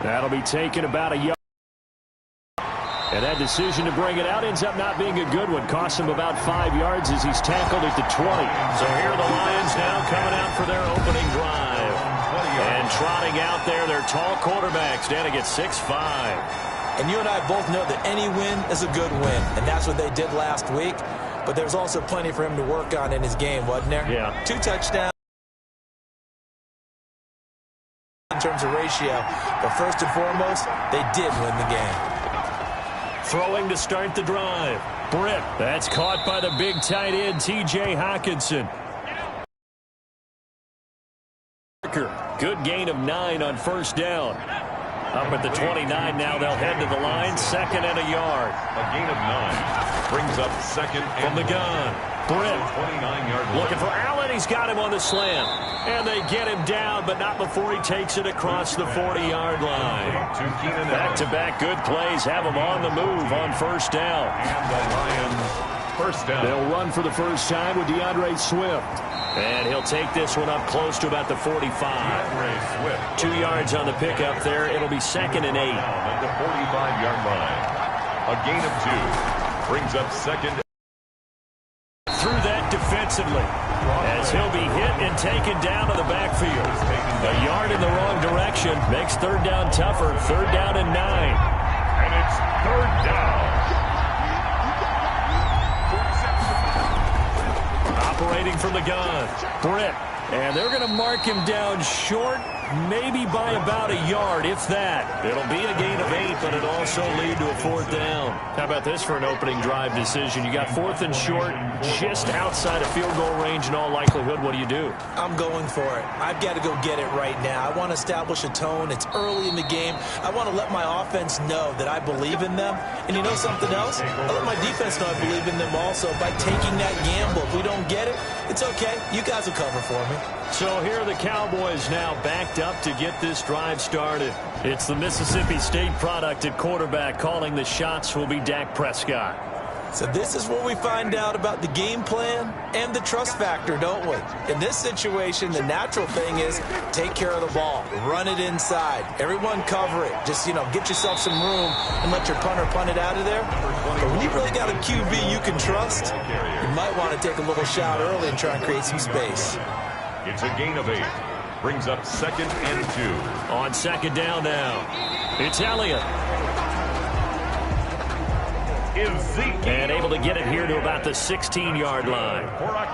That'll be taken about a yard. And that decision to bring it out ends up not being a good one. Costs him about 5 yards as he's tackled at the 20. So here are the Lions now coming out for their opening drive. And trotting out there, their tall quarterbacks down to get 6'5". And you and I both know that any win is a good win. And that's what they did last week. But there's also plenty for him to work on in his game, wasn't there? Yeah. 2 touchdowns in terms of ratio. But first and foremost, they did win the game. Throwing to start the drive. Britt. That's caught by the big tight end, T.J. Hockenson. Good gain of 9 on first down. Up at the 29 now, they'll head to the line. 2nd and a yard. A gain of 9 brings up 2nd from the gun. Britt 29-yard line. Looking for Allen. He's got him on the slant. And they get him down, but not before he takes it across the 40-yard line. Back-to-back good plays have him on the move on first down. And the Lions first down. They'll run for the first time with DeAndre Swift. And he'll take this one up close to about the 45. 2 yards on the pickup there. It'll be 2nd and 8. At the 45-yard line. A gain of 2 brings up 2nd. Through that defensively, as he'll be hit and taken down to the backfield. A yard in the wrong direction makes 3rd down tougher. 3rd down and 9. And it's 3rd down. Operating from the gun, Britt. And they're going to mark him down short, maybe by about a yard, if that. It'll be a gain of 8, but it'll also lead to a 4th down. How about this for an opening drive decision? You got 4th and short, just outside of field goal range in all likelihood. What do? I'm going for it. I've got to go get it right now. I want to establish a tone. It's early in the game. I want to let my offense know that I believe in them. And you know something else? I let my defense know I believe in them also by taking that gamble. If we don't get it, it's okay. You guys will cover for me. So here are the Cowboys now backed up to get this drive started. It's the Mississippi State product at quarterback. Calling the shots will be Dak Prescott. So this is where we find out about the game plan and the trust factor, don't we? In this situation, the natural thing is take care of the ball. Run it inside. Everyone cover it. Just, get yourself some room and let your punter punt it out of there. But when you really got a QB you can trust, you might want to take a little shot early and try and create some space. It's a gain of 8. Brings up 2nd and 2. On 2nd down now. It's Elliott. And able to get it here to about the 16-yard line.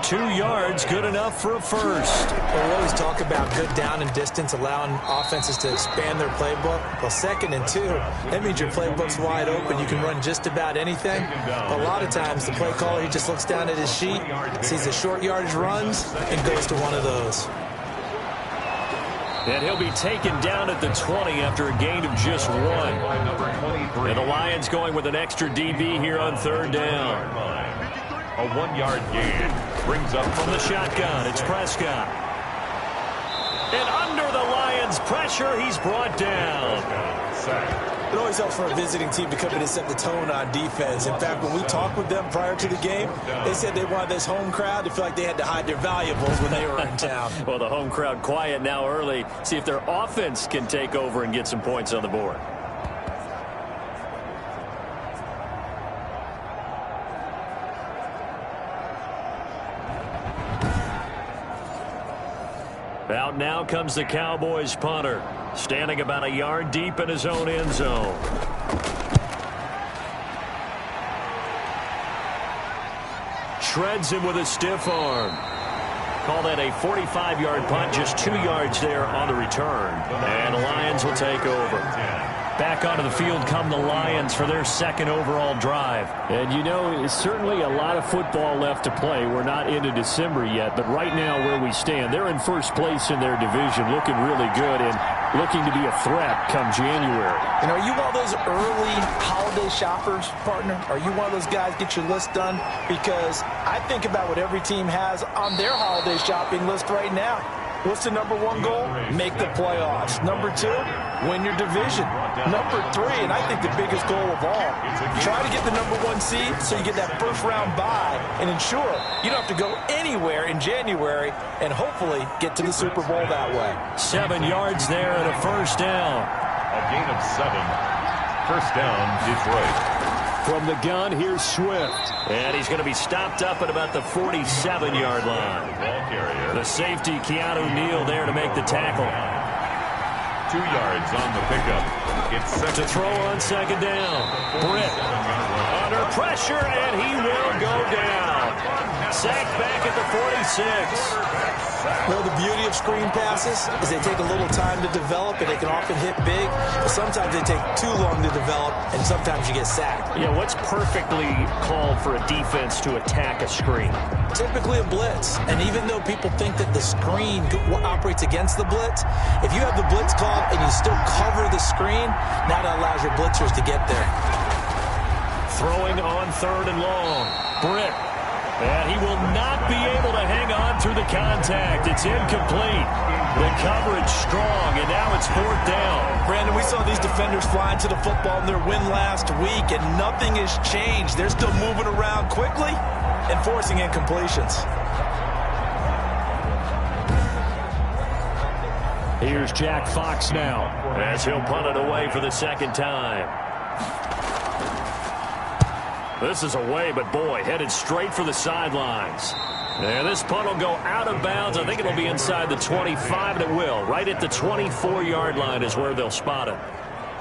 2 yards, good enough for a first. Well, we always talk about good down and distance, allowing offenses to expand their playbook. Well, 2nd and 2, that means your playbook's wide open. You can run just about anything. But a lot of times, the play caller, he just looks down at his sheet, sees the short yardage runs, and goes to one of those. And he'll be taken down at the 20 after a gain of just 1. And the Lions going with an extra DB here on 3rd down. A 1-yard gain brings up from the shotgun. It's Prescott. And under the Lions' pressure, he's brought down. It always helps for a visiting team to come in and set the tone on defense. In fact, when we talked with them prior to the game, they said they wanted this home crowd to feel like they had to hide their valuables when they were in town. Well, the home crowd quiet now early. See if their offense can take over and get some points on the board. Out now comes the Cowboys punter, standing about a yard deep in his own end zone. Shreds him with a stiff arm. Call that a 45-yard punt, just 2 yards there on the return. And the Lions will take over. Back onto the field come the Lions for their 2nd overall drive. And it's certainly a lot of football left to play. We're not into December yet, but right now where we stand, they're in first place in their division, looking really good and looking to be a threat come January. And are you one of those early holiday shoppers, partner? Are you one of those guys get your list done? Because I think about what every team has on their holiday shopping list right now. What's the number 1 goal? Make the playoffs. Number 2, win your division. Number 3, and I think the biggest goal of all, try to get the number 1 seed so you get that first-round bye and ensure you don't have to go anywhere in January and hopefully get to the Super Bowl that way. 7 yards there and a first down. A gain of 7. First down, Detroit. From the gun, here's Swift. And he's going to be stopped up at about the 47-yard line. Ball carrier. The safety, Keanu Neal, there to make the tackle. 2 yards on the pickup. It's to throw on second down. Britt under pressure, and he will go down. Sacked back at the 46. Well, the beauty of screen passes is they take a little time to develop, and they can often hit big, but sometimes they take too long to develop, and sometimes you get sacked. Yeah, what's perfectly called for a defense to attack a screen? Typically a blitz, and even though people think that the screen operates against the blitz, if you have the blitz called and you still cover the screen, now that allows your blitzers to get there. Throwing on third and long. Britt. And he will not be able to hang on through the contact. It's incomplete. The coverage strong, and now it's fourth down. Brandon, we saw these defenders flying to the football in their win last week, and nothing has changed. They're still moving around quickly and forcing incompletions. Here's Jack Fox now, as he'll punt it away for the second time. This is away, but boy, headed straight for the sidelines. And this punt will go out of bounds. I think it'll be inside the 25, and it will. Right at the 24-yard line is where they'll spot it.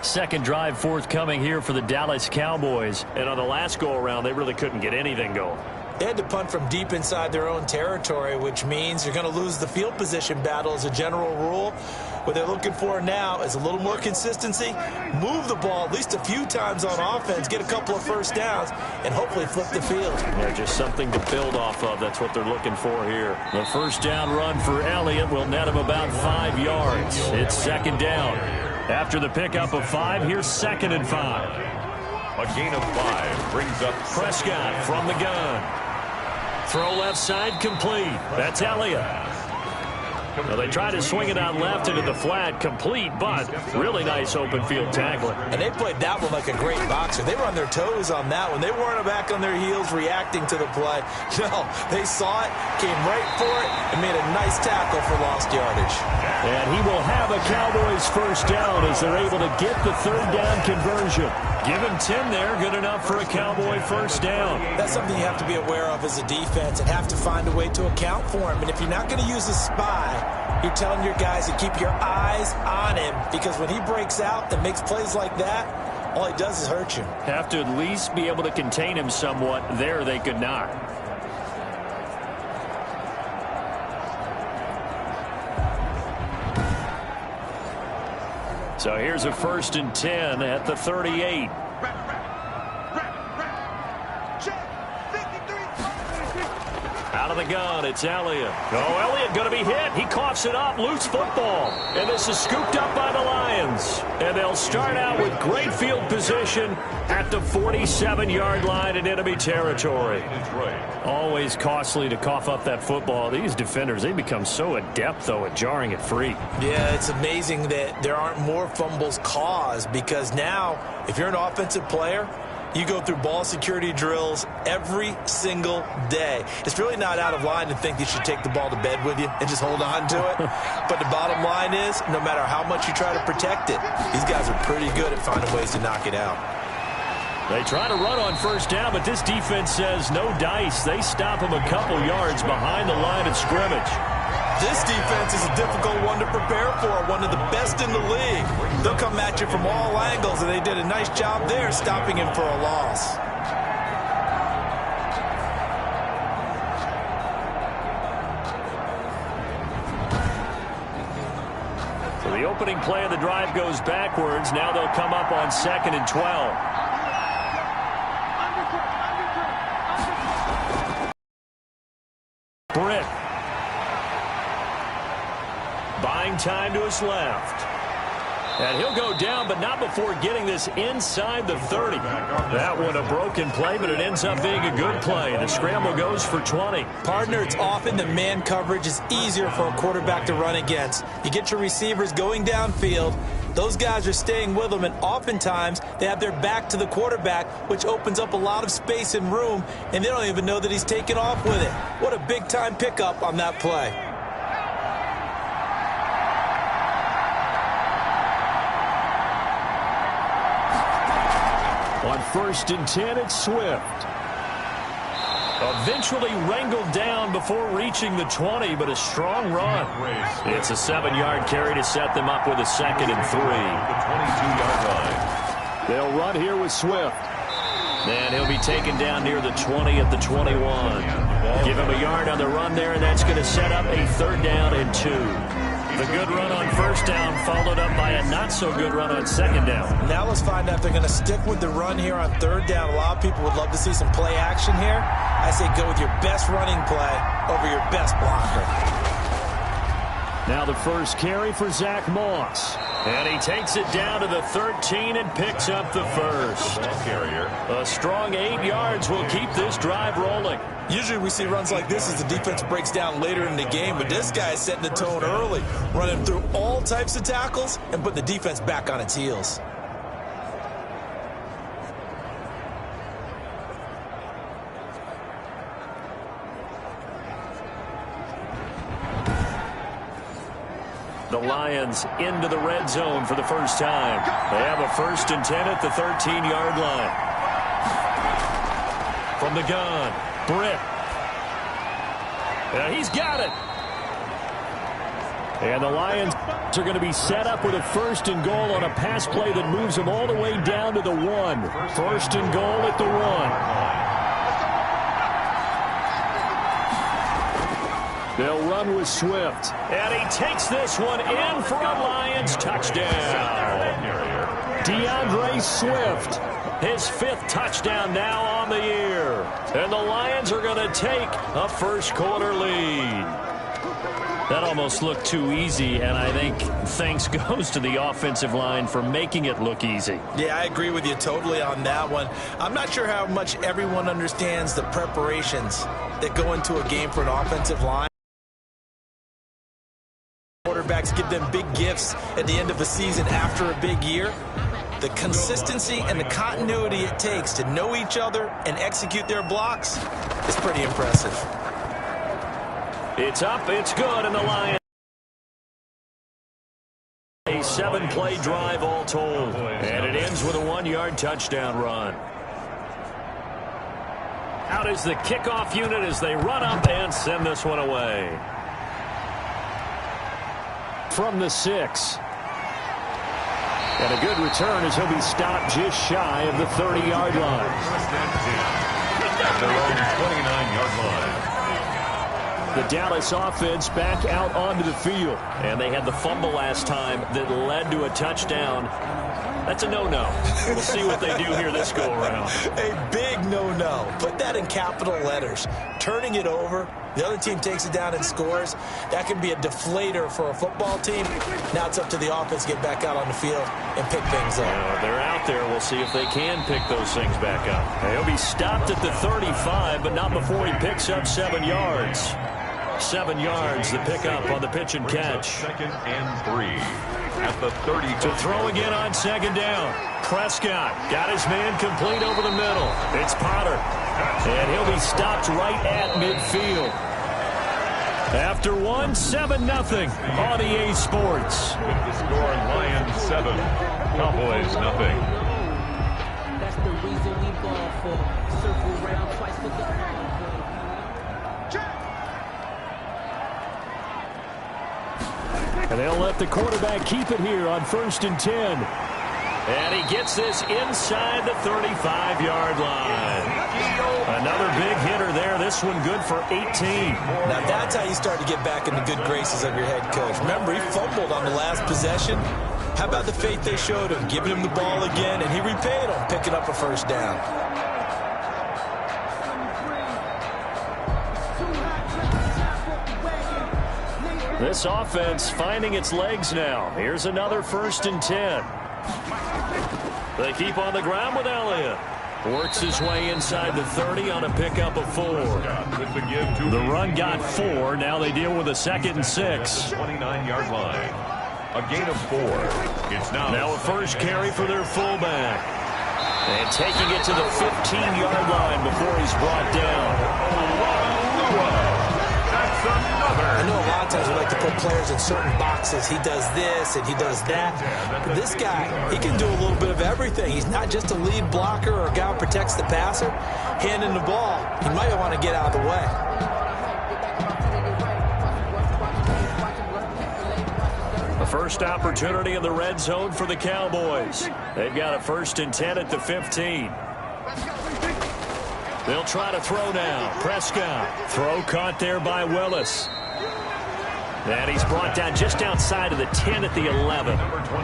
Second drive forthcoming here for the Dallas Cowboys. And on the last go-around, they really couldn't get anything going. They had to punt from deep inside their own territory, which means you're going to lose the field position battle as a general rule. What they're looking for now is a little more consistency, move the ball at least a few times on offense, get a couple of first downs, and hopefully flip the field. Yeah, just something to build off of. That's what they're looking for here. The first down run for Elliott will net him about 5 yards. It's second down. After the pickup of 5, here's second and 5. A gain of 5 brings up Prescott from the gun. Throw left side complete. That's Elliott. Well, they try to swing it out left into the flat, complete, but really nice open field tackling. And they played that one like a great boxer. They were on their toes on that one. They weren't back on their heels reacting to the play. No, they saw it, came right for it, and made a nice tackle for lost yardage. And he will have a Cowboys first down as they're able to get the third down conversion. Give him 10 there, good enough for a Cowboy first down. That's something you have to be aware of as a defense and have to find a way to account for him. And if you're not going to use a spy, you're telling your guys to keep your eyes on him, because when he breaks out and makes plays like that, all he does is hurt you. Have to at least be able to contain him somewhat. There they could not. So here's a 1st and 10 at the 38. Out of the gun, it's Elliott. Oh, Elliott going to be hit. He coughs it up. Loose football. And this is scooped up by the Lions. And they'll start out with great field position at the 47-yard line in enemy territory. Always costly to cough up that football. These defenders, they become so adept, though, at jarring it free. Yeah, it's amazing that there aren't more fumbles caused, because now, if you're an offensive player, you go through ball security drills every single day. It's really not out of line to think you should take the ball to bed with you and just hold on to it. But the bottom line is, no matter how much you try to protect it, these guys are pretty good at finding ways to knock it out. They try to run on first down, but this defense says no dice. They stop him a couple yards behind the line of scrimmage. This defense is a difficult one to prepare for, one of the best in the league. They'll come at you from all angles, and they did a nice job there stopping him for a loss. So the opening play of the drive goes backwards. Now they'll come up on 2nd and 12. Britt. Buying time to his left. And he'll go down, but not before getting this inside the 30. That one a broken play, but it ends up being a good play. The scramble goes for 20. Partner, it's often the man coverage is easier for a quarterback to run against. You get your receivers going downfield. Those guys are staying with them, and oftentimes they have their back to the quarterback, which opens up a lot of space and room, and they don't even know that he's taken off with it. What a big-time pickup on that play. On 1st and 10, it's Swift. Eventually wrangled down before reaching the 20, but a strong run. It's a 7-yard carry to set them up with a 2nd and 3. The 22-yard line. They'll run here with Swift. And he'll be taken down near the 20 at the 21. Give him a yard on the run there, and that's going to set up a 3rd down and 2. The good run on 1st down followed up by a not-so-good run on 2nd down. Now let's find out if they're going to stick with the run here on 3rd down. A lot of people would love to see some play action here. I say go with your best running play over your best blocker. Now the first carry for Zach Moss. And he takes it down to the 13 and picks up the 1st. Carrier. A strong 8 yards will keep this drive rolling. Usually we see runs like this as the defense breaks down later in the game, but this guy is setting the tone early, running through all types of tackles and putting the defense back on its heels. The Lions into the red zone for the first time. They have a 1st and 10 at the 13-yard line. From the gun, Britt. He's got it. And the Lions are going to be set up with a 1st and goal on a pass play that moves them all the way down to the 1. 1st and goal at the 1. They'll run with Swift. And he takes this one in for a Lions touchdown. DeAndre Swift, his 5th touchdown now on the year. And the Lions are going to take a first-quarter lead. That almost looked too easy, and I think thanks goes to the offensive line for making it look easy. Yeah, I agree with you totally on that one. I'm not sure how much everyone understands the preparations that go into a game for an offensive line. Quarterbacks give them big gifts at the end of a season after a big year. The consistency and the continuity it takes to know each other and execute their blocks is pretty impressive. It's up, it's good, and the Lions. A 7-play drive all told. And it ends with a 1-yard touchdown run. Out is the kickoff unit as they run up and send this one away. From the 6. And a good return as he'll be stopped just shy of the 30-yard line. At their own 29-yard line. The Dallas offense back out onto the field. And they had the fumble last time that led to a touchdown. That's a no-no. We'll see what they do here this go-around. A big no-no. Put that in capital letters. Turning it over, the other team takes it down and scores. That can be a deflator for a football team. Now it's up to the offense to get back out on the field and pick things up. They're out there. We'll see if they can pick those things back up. He'll be stopped at the 35, but not before he picks up 7 yards. 7 yards, the pickup on the pitch and catch. 2nd and 3 at the 30. To throw again on 2nd down. Prescott got his man complete over the middle. It's Potter. And he'll be stopped right at midfield. After 7-0 on EA Sports. With the score, Lions 7, Cowboys nothing. That's the reason we ball for. Circle round twice for the... And they'll let the quarterback keep it here on 1st and 10. And he gets this inside the 35-yard line. Another big hitter there. This one good for 18. Now that's how you start to get back in the good graces of your head coach. Remember, he fumbled on the last possession. How about the faith they showed him, giving him the ball again, and he repaid him, picking up a 1st down. This offense finding its legs now. Here's another 1st and 10. They keep on the ground with Elliott. Works his way inside the 30 on a pickup of 4. The run got 4. Now they deal with a 2nd and 6. 29-yard line. A gain of 4. It's now a first carry for their fullback. And taking it to the 15-yard line before he's brought down. That's another. I know a lot lot of times we like to put players in certain boxes. He does this and he does that. But this guy, he can do a little bit of everything. He's not just a lead blocker or a guy who protects the passer. Handing the ball, he might want to get out of the way. The first opportunity in the red zone for the Cowboys. They've got a 1st and 10 at the 15. They'll try to throw now. Prescott. Throw caught there by Willis. And he's brought down just outside of the 10 at the 11.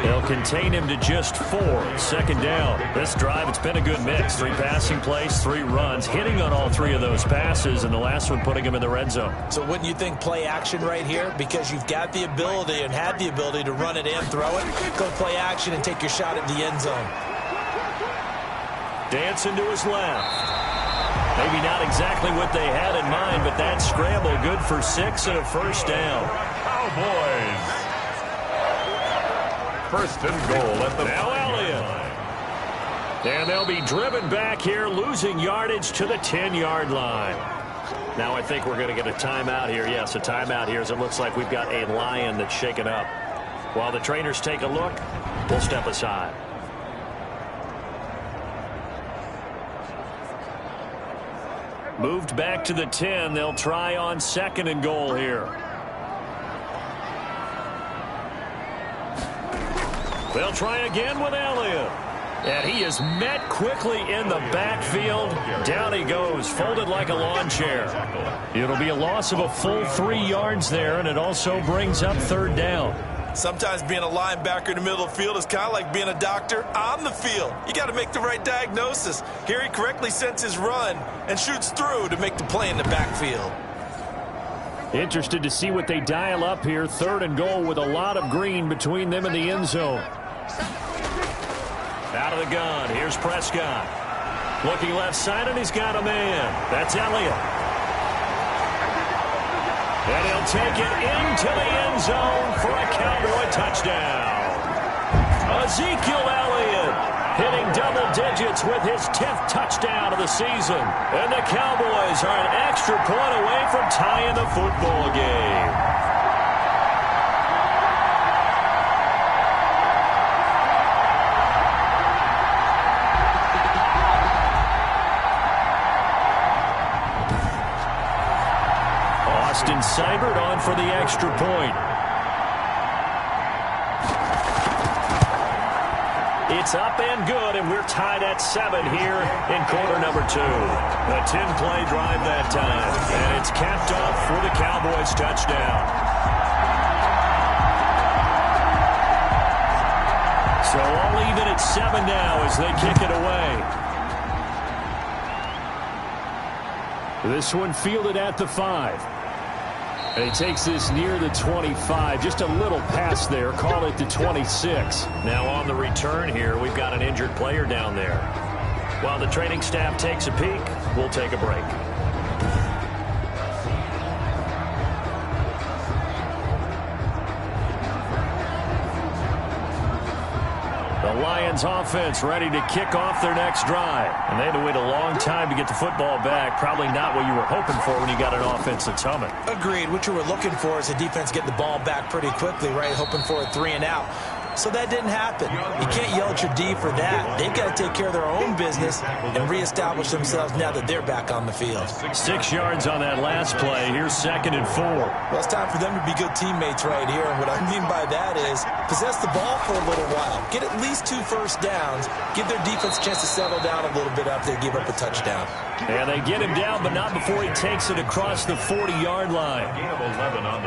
They'll contain him to just 4. 2nd down. This drive, it's been a good mix. 3 passing plays, 3 runs, hitting on all 3 of those passes, and the last one putting him in the red zone. So wouldn't you think play action right here? Because you've got the ability and had the ability to run it and throw it. Go play action and take your shot at the end zone. Dancing to his left. Maybe not exactly what they had in mind, but that scramble good for 6 and a 1st down. Cowboys. 1st and goal at the now Elliott. And they'll be driven back here, losing yardage to the 10-yard line. Now I think we're going to get a timeout here. Yes, a timeout here as it looks like we've got a Lion that's shaken up. While the trainers take a look, we'll step aside. Moved back to the 10. They'll try on 2nd and goal here. They'll try again with Elliott. And he is met quickly in the backfield. Down he goes, folded like a lawn chair. It'll be a loss of a full 3 yards there, and it also brings up 3rd down. Sometimes being a linebacker in the middle of the field is kind of like being a doctor on the field. You got to make the right diagnosis. Here he correctly sets his run and shoots through to make the play in the backfield. Interested to see what they dial up here. 3rd and goal with a lot of green between them and the end zone. Out of the gun. Here's Prescott. Looking left side, and he's got a man. That's Elliott. And he'll take it into the end zone for a Cowboy touchdown. Ezekiel Elliott hitting double digits with his 10th touchdown of the season. And the Cowboys are an extra point away from tying the football game. Austin Seibert on for the extra point. It's up and good, and we're tied at 7 here in quarter number 2. A 10-play drive that time, and it's capped off for the Cowboys touchdown. So all even at 7 now as they kick it away. This one fielded at the 5. And he takes this near the 25. Just a little pass there. Call it the 26. Now on the return here, we've got an injured player down there. While the training staff takes a peek, we'll take a break. The Lions offense ready to kick off their next drive. And they had to wait a long time to get the football back. Probably not what you were hoping for when you got an offense that's humming. Agreed. What you were looking for is a defense getting the ball back pretty quickly, right? Hoping for a 3 and out. So that didn't happen. You can't yell at your D for that. They've got to take care of their own business and reestablish themselves now that they're back on the field. 6 yards on that last play. Here's 2nd and 4. Well, it's time for them to be good teammates right here. And what I mean by that is possess the ball for a little while. Get at least 2 first downs. Give their defense a chance to settle down a little bit after they give up a touchdown. And they get him down, but not before he takes it across the 40-yard line.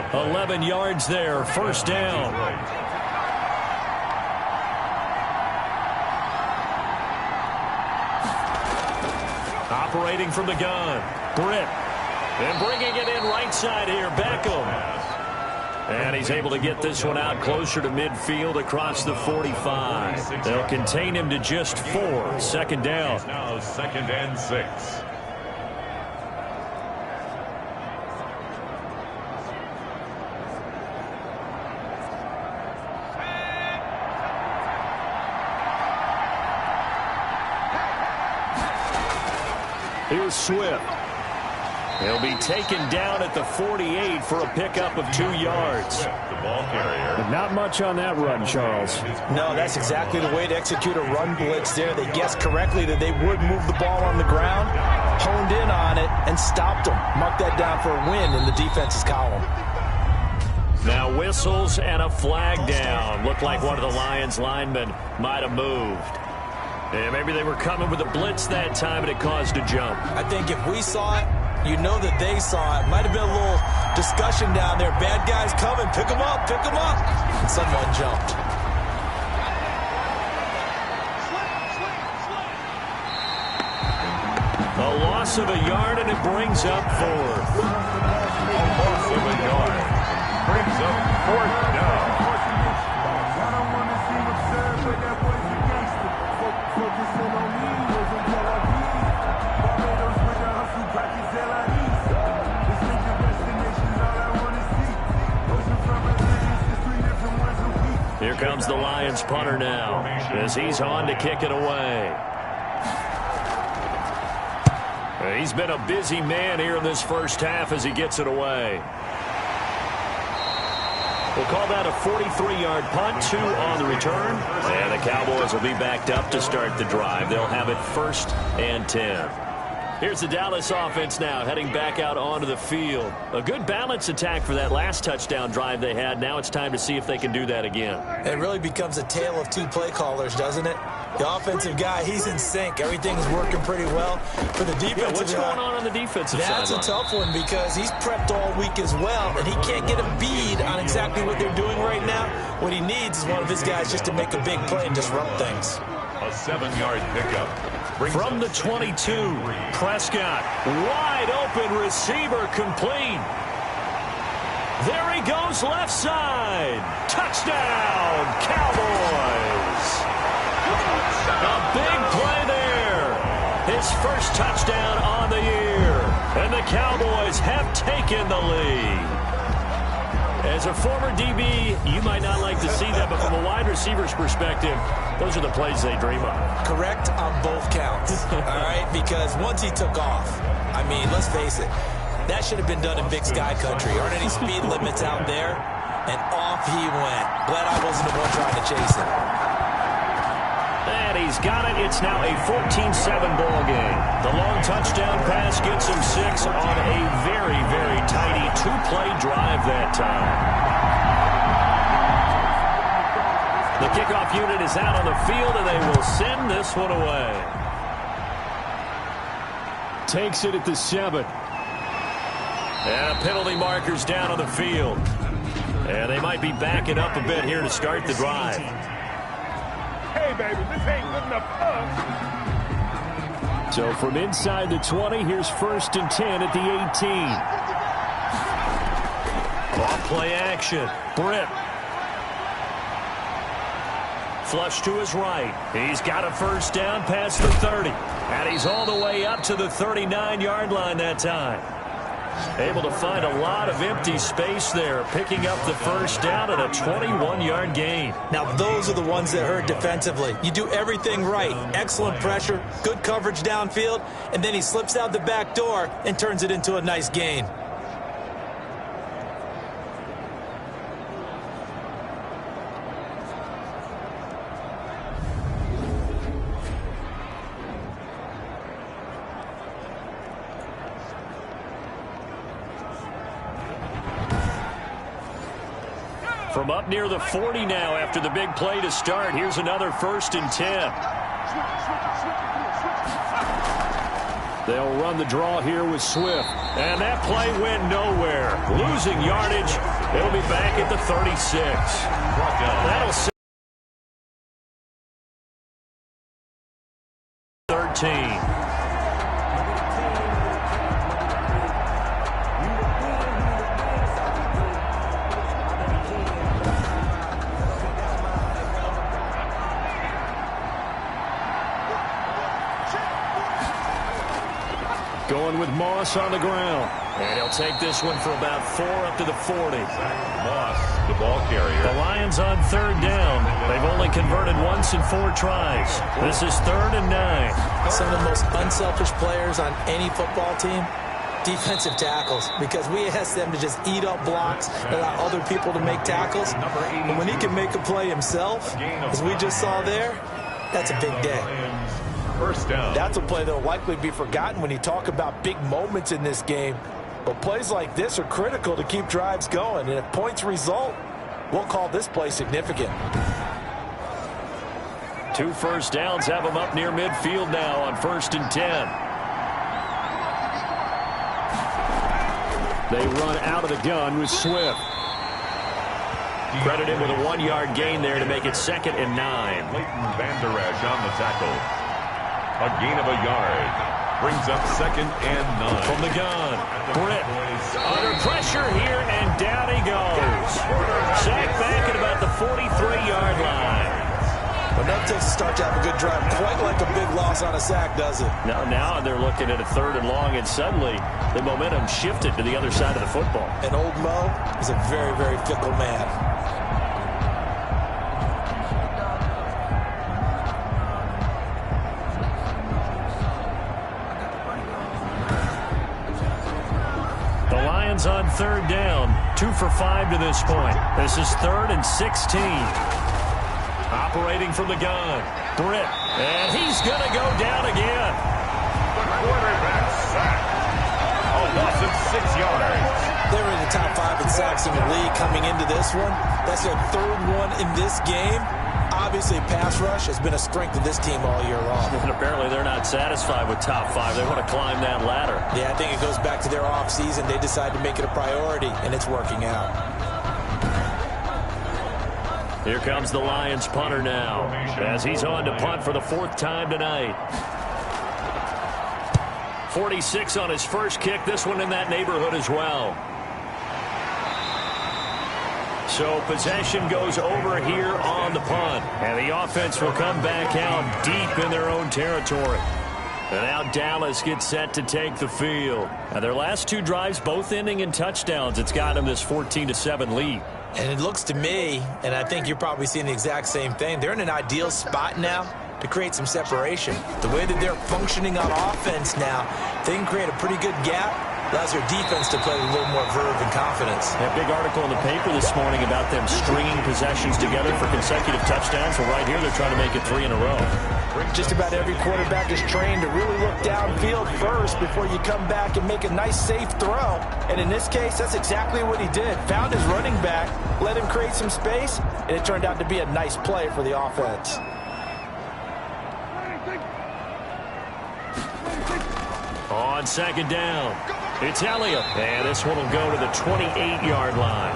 11 yards there. 1st down. Operating from the gun. Britt. And bringing it in right side here. Beckham. And he's able to get this one out closer to midfield across the 45. They'll contain him to just 4. 2nd down. Now 2nd and 6. Here's Swift. He'll be taken down at the 48 for a pickup of 2 yards. The ball carrier. But not much on that run, Charles. No, that's exactly the way to execute a run blitz there. They guessed correctly that they would move the ball on the ground, honed in on it, and stopped them. Mark that down for a win in the defense's column. Now whistles and a flag down. Looked like one of the Lions linemen might have moved. Yeah, maybe they were coming with a blitz that time and it caused a jump. I think if we saw it, you know that they saw it. Might have been a little discussion down there. Bad guys coming. Pick them up. Pick them up. And someone jumped. A loss of a yard, and it brings up 4th. A loss of a yard. Brings up 4th down. Here comes the Lions punter now as he's on to kick it away. He's been a busy man here in this first half as he gets it away. We'll call that a 43-yard punt, 2 on the return. And the Cowboys will be backed up to start the drive. They'll have it 1st and 10. Here's the Dallas offense now heading back out onto the field. A good balance attack for that last touchdown drive they had. Now it's time to see if they can do that again. It really becomes a tale of 2 play callers, doesn't it? The offensive guy, he's in sync. Everything's working pretty well. For the defensive guy, what's going on the defensive side? That's a tough one because he's prepped all week as well, and he can't get a bead on exactly what they're doing right now. What he needs is one of his guys just to make a big play and disrupt things. A 7-yard pickup. From the 22, Prescott, wide open receiver complete. There he goes left side. Touchdown, Cowboys. A big play there. His first touchdown on the year. And the Cowboys have taken the lead. As a former DB, you might not like to see that, but from a wide receiver's perspective, those are the plays they dream of. Correct on both counts, all right? Because once he took off, I mean, let's face it, that should have been done in Big Sky country. Aren't any speed limits out there? And off he went. Glad I wasn't the one trying to chase him. And he's got it. It's now a 14-7 ball game. The long touchdown pass gets him 6 on a very, very tidy 2-play drive that time. The kickoff unit is out on the field, and they will send this one away. Takes it at the 7. And penalty markers down on the field. And they might be backing up a bit here to start the drive. Hey, baby, this ain't good enough for us. So from inside the 20, here's 1st and 10 at the 18. Off play action. Britt. Flush to his right. He's got a first down past the 30. And he's all the way up to the 39-yard line that time. Able to find a lot of empty space there, picking up the first down at a 21-yard gain. Now, those are the ones that hurt defensively. You do everything right. Excellent pressure, good coverage downfield, and then he slips out the back door and turns it into a nice gain. From up near the 40 now after the big play to start. Here's another 1st and 10. They'll run the draw here with Swift. And that play went nowhere. Losing yardage. It'll be back at the 36. That'll set 13. Going with Moss on the ground. And he'll take this one for about 4 up to the 40. Moss, the ball carrier. The Lions on 3rd down. They've only converted once in 4 tries. This is 3rd and 9. Some of the most unselfish players on any football team Defensive tackles, because we ask them to just eat up blocks and allow other people to make tackles. And when he can make a play himself, as we just saw there, that's a big day. First down. That's a play that will likely be forgotten when you talk about big moments in this game. But plays like this are critical to keep drives going. And if points result, we'll call this play significant. 2 first downs have them up near midfield now on 1st and 10. They run out of the gun with Swift. Credit him with a 1-yard gain there to make it 2nd and 9. Leighton Vander Esch on the tackle. A gain of a yard. Brings up 2nd and 9. From the gun, Britt under pressure here, and down he goes. Sacked back at about the 43-yard line. But that takes a start to have a good drive. Quite like a big loss on a sack, does it? Now they're looking at a 3rd and long, and suddenly the momentum shifted to the other side of the football. And old Mo is a very, very fickle man. The Lions on 3rd down, 2 for 5 to this point. This is 3rd and 16. Operating from the gun, Britt, and he's going to go down again. The quarterback sacked. A loss of 6 yards. They were in the top 5 in sacks in the league coming into this one. That's their 3rd one in this game. Obviously, pass rush has been a strength of this team all year long. And apparently they're not satisfied with top 5. They want to climb that ladder. Yeah, I think it goes back to their offseason. They decided to make it a priority, and it's working out. Here comes the Lions punter now, as he's on to punt for the 4th time tonight. 46 on his first kick, this one in that neighborhood as well. So possession goes over here on the punt, and the offense will come back out deep in their own territory. And now Dallas gets set to take the field. Now their last 2 drives both ending in touchdowns. It's got them this 14-7 lead. And it looks to me, and I think you're probably seeing the exact same thing, they're in an ideal spot now to create some separation. The way that they're functioning on offense now, they can create a pretty good gap. Allows their defense to play with a little more verve and confidence. That big article in the paper this morning about them stringing possessions together for consecutive touchdowns. Well, right here they're trying to make it 3 in a row. Just about every quarterback is trained to really look downfield first before you come back and make a nice, safe throw. And in this case, that's exactly what he did. Found his running back, let him create some space, and it turned out to be a nice play for the offense. On 2nd down, it's Elliott. And this one will go to the 28-yard line.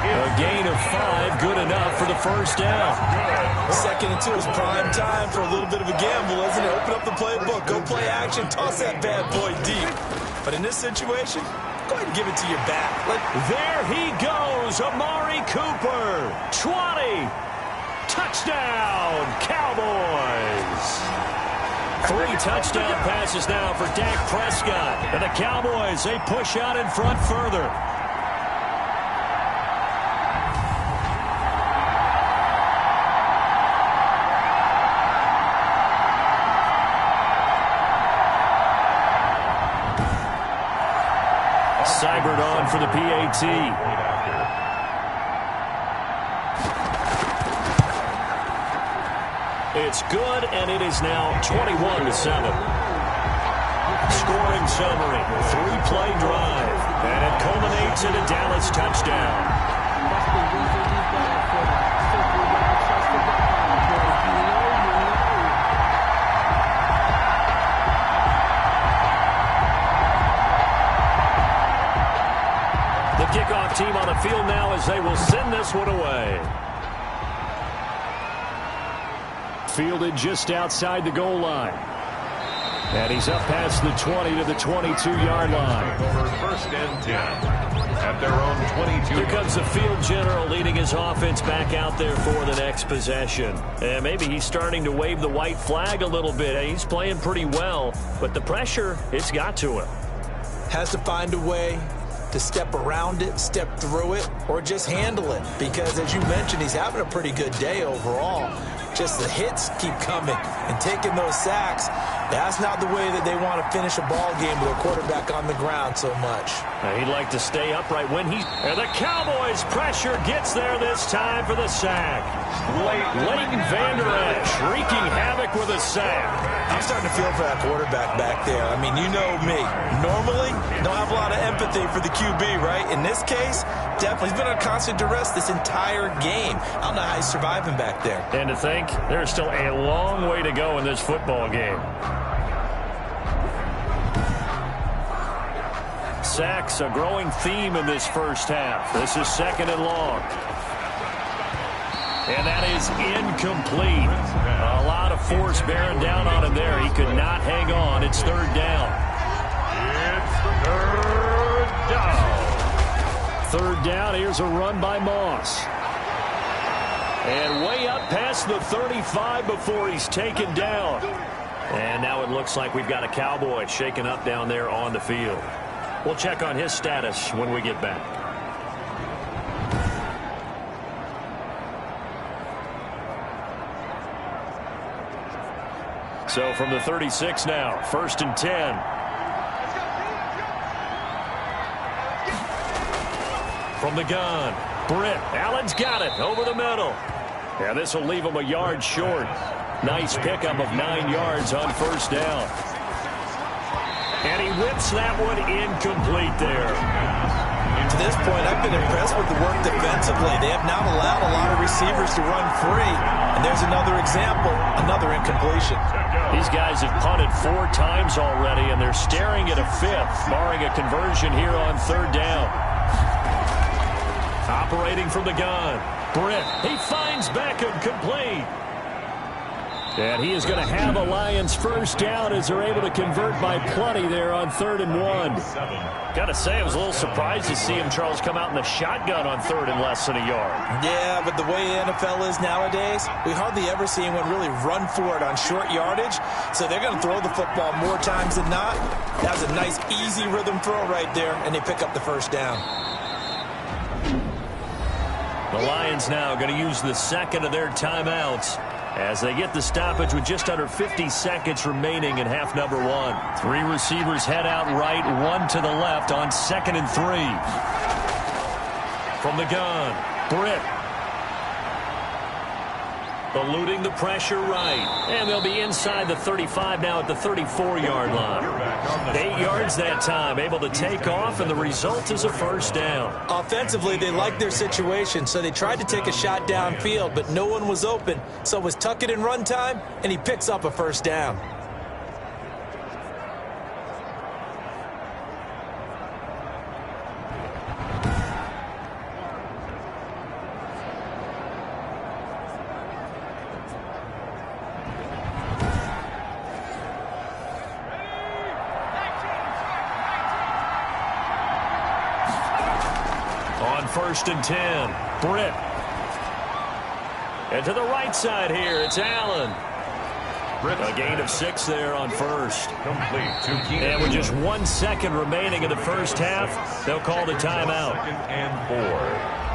A gain of 5, good enough for the 1st down. 2nd and 2 is prime time for a little bit of a gamble, isn't it? Open up the playbook, go play action, toss that bad boy deep. But in this situation, go ahead and give it to your back. There he goes, Amari Cooper. 20. Touchdown, Cowboys. 3 touchdown passes now for Dak Prescott. And the Cowboys, they push out in front further. Seibert on for the PAT. It's good, and it is now 21-7. Scoring summary, 3-play drive, and it culminates in a Dallas touchdown. The kickoff team on the field now as they will send this one away. Fielded just outside the goal line. And he's up past the 20 to the 22-yard line. Over 1st and 10 at their own 22. Here comes the field general leading his offense back out there for the next possession. And maybe he's starting to wave the white flag a little bit. He's playing pretty well, but the pressure, it's got to him. Has to find a way to step around it, step through it, or just handle it. Because as you mentioned, he's having a pretty good day overall. just the hits keep coming and taking those sacks. That's not the way that they want to finish a ball game with a quarterback on the ground so much. He'd like to stay upright when he's... And the Cowboys' pressure gets there this time for the sack. Leighton Vander Esch wreaking havoc with a sack. I'm starting to feel for that quarterback back there. I mean, you know me. Normally, don't have a lot of empathy for the QB, right? In this case, definitely. He's been under constant duress this entire game. I don't know how he's surviving back there. And to think, there's still a long way to go in this football game. Sacks, a growing theme in this first half. This is 2nd and long. And that is incomplete. A lot of force bearing down on him there. He could not hang on. It's 3rd down. It's 3rd down. 3rd down. Here's a run by Moss. And way up past the 35 before he's taken down. And now it looks like we've got a Cowboy shaken up down there on the field. We'll check on his status when we get back. So from the 36 now, 1st and 10. From the gun, Britt. Allen's got it over the middle. Yeah, this will leave him a yard short. Nice pickup of 9 yards on 1st down. And he whips that one incomplete there. To this point, I've been impressed with the work defensively. They have not allowed a lot of receivers to run free. And there's another example, another incompletion. These guys have punted 4 times already, and they're staring at a 5th, barring a conversion here on 3rd down. Operating from the gun, Britt. He finds Beckham complete. And he is going to have a Lions 1st down as they're able to convert by plenty there on 3rd and 1. Got to say, I was a little surprised to see him, Charles, come out in the shotgun on 3rd and less than a yard. Yeah, but the way the NFL is nowadays, we hardly ever see anyone really run for it on short yardage. So they're going to throw the football more times than not. That was a nice, easy rhythm throw right there, and they pick up the 1st down. The Lions now going to use the 2nd of their timeouts as they get the stoppage with just under 50 seconds remaining in half number 1. 3 receivers head out right, 1 to the left on 2nd and 3. From the gun, Britt. Eluding the pressure right. And they'll be inside the 35 now at the 34-yard line. 8 yards that time, able to take off, and the result is a 1st down. Offensively, they liked their situation, so they tried to take a shot downfield, but no one was open. So it was tuck it in run time, and he picks up a 1st down. On 1st and 10, Britt. And to the right side here, it's Allen. A gain of 6 there on 1st. Complete. And with just 1 second remaining in the first half, they'll call the timeout. 2nd and 4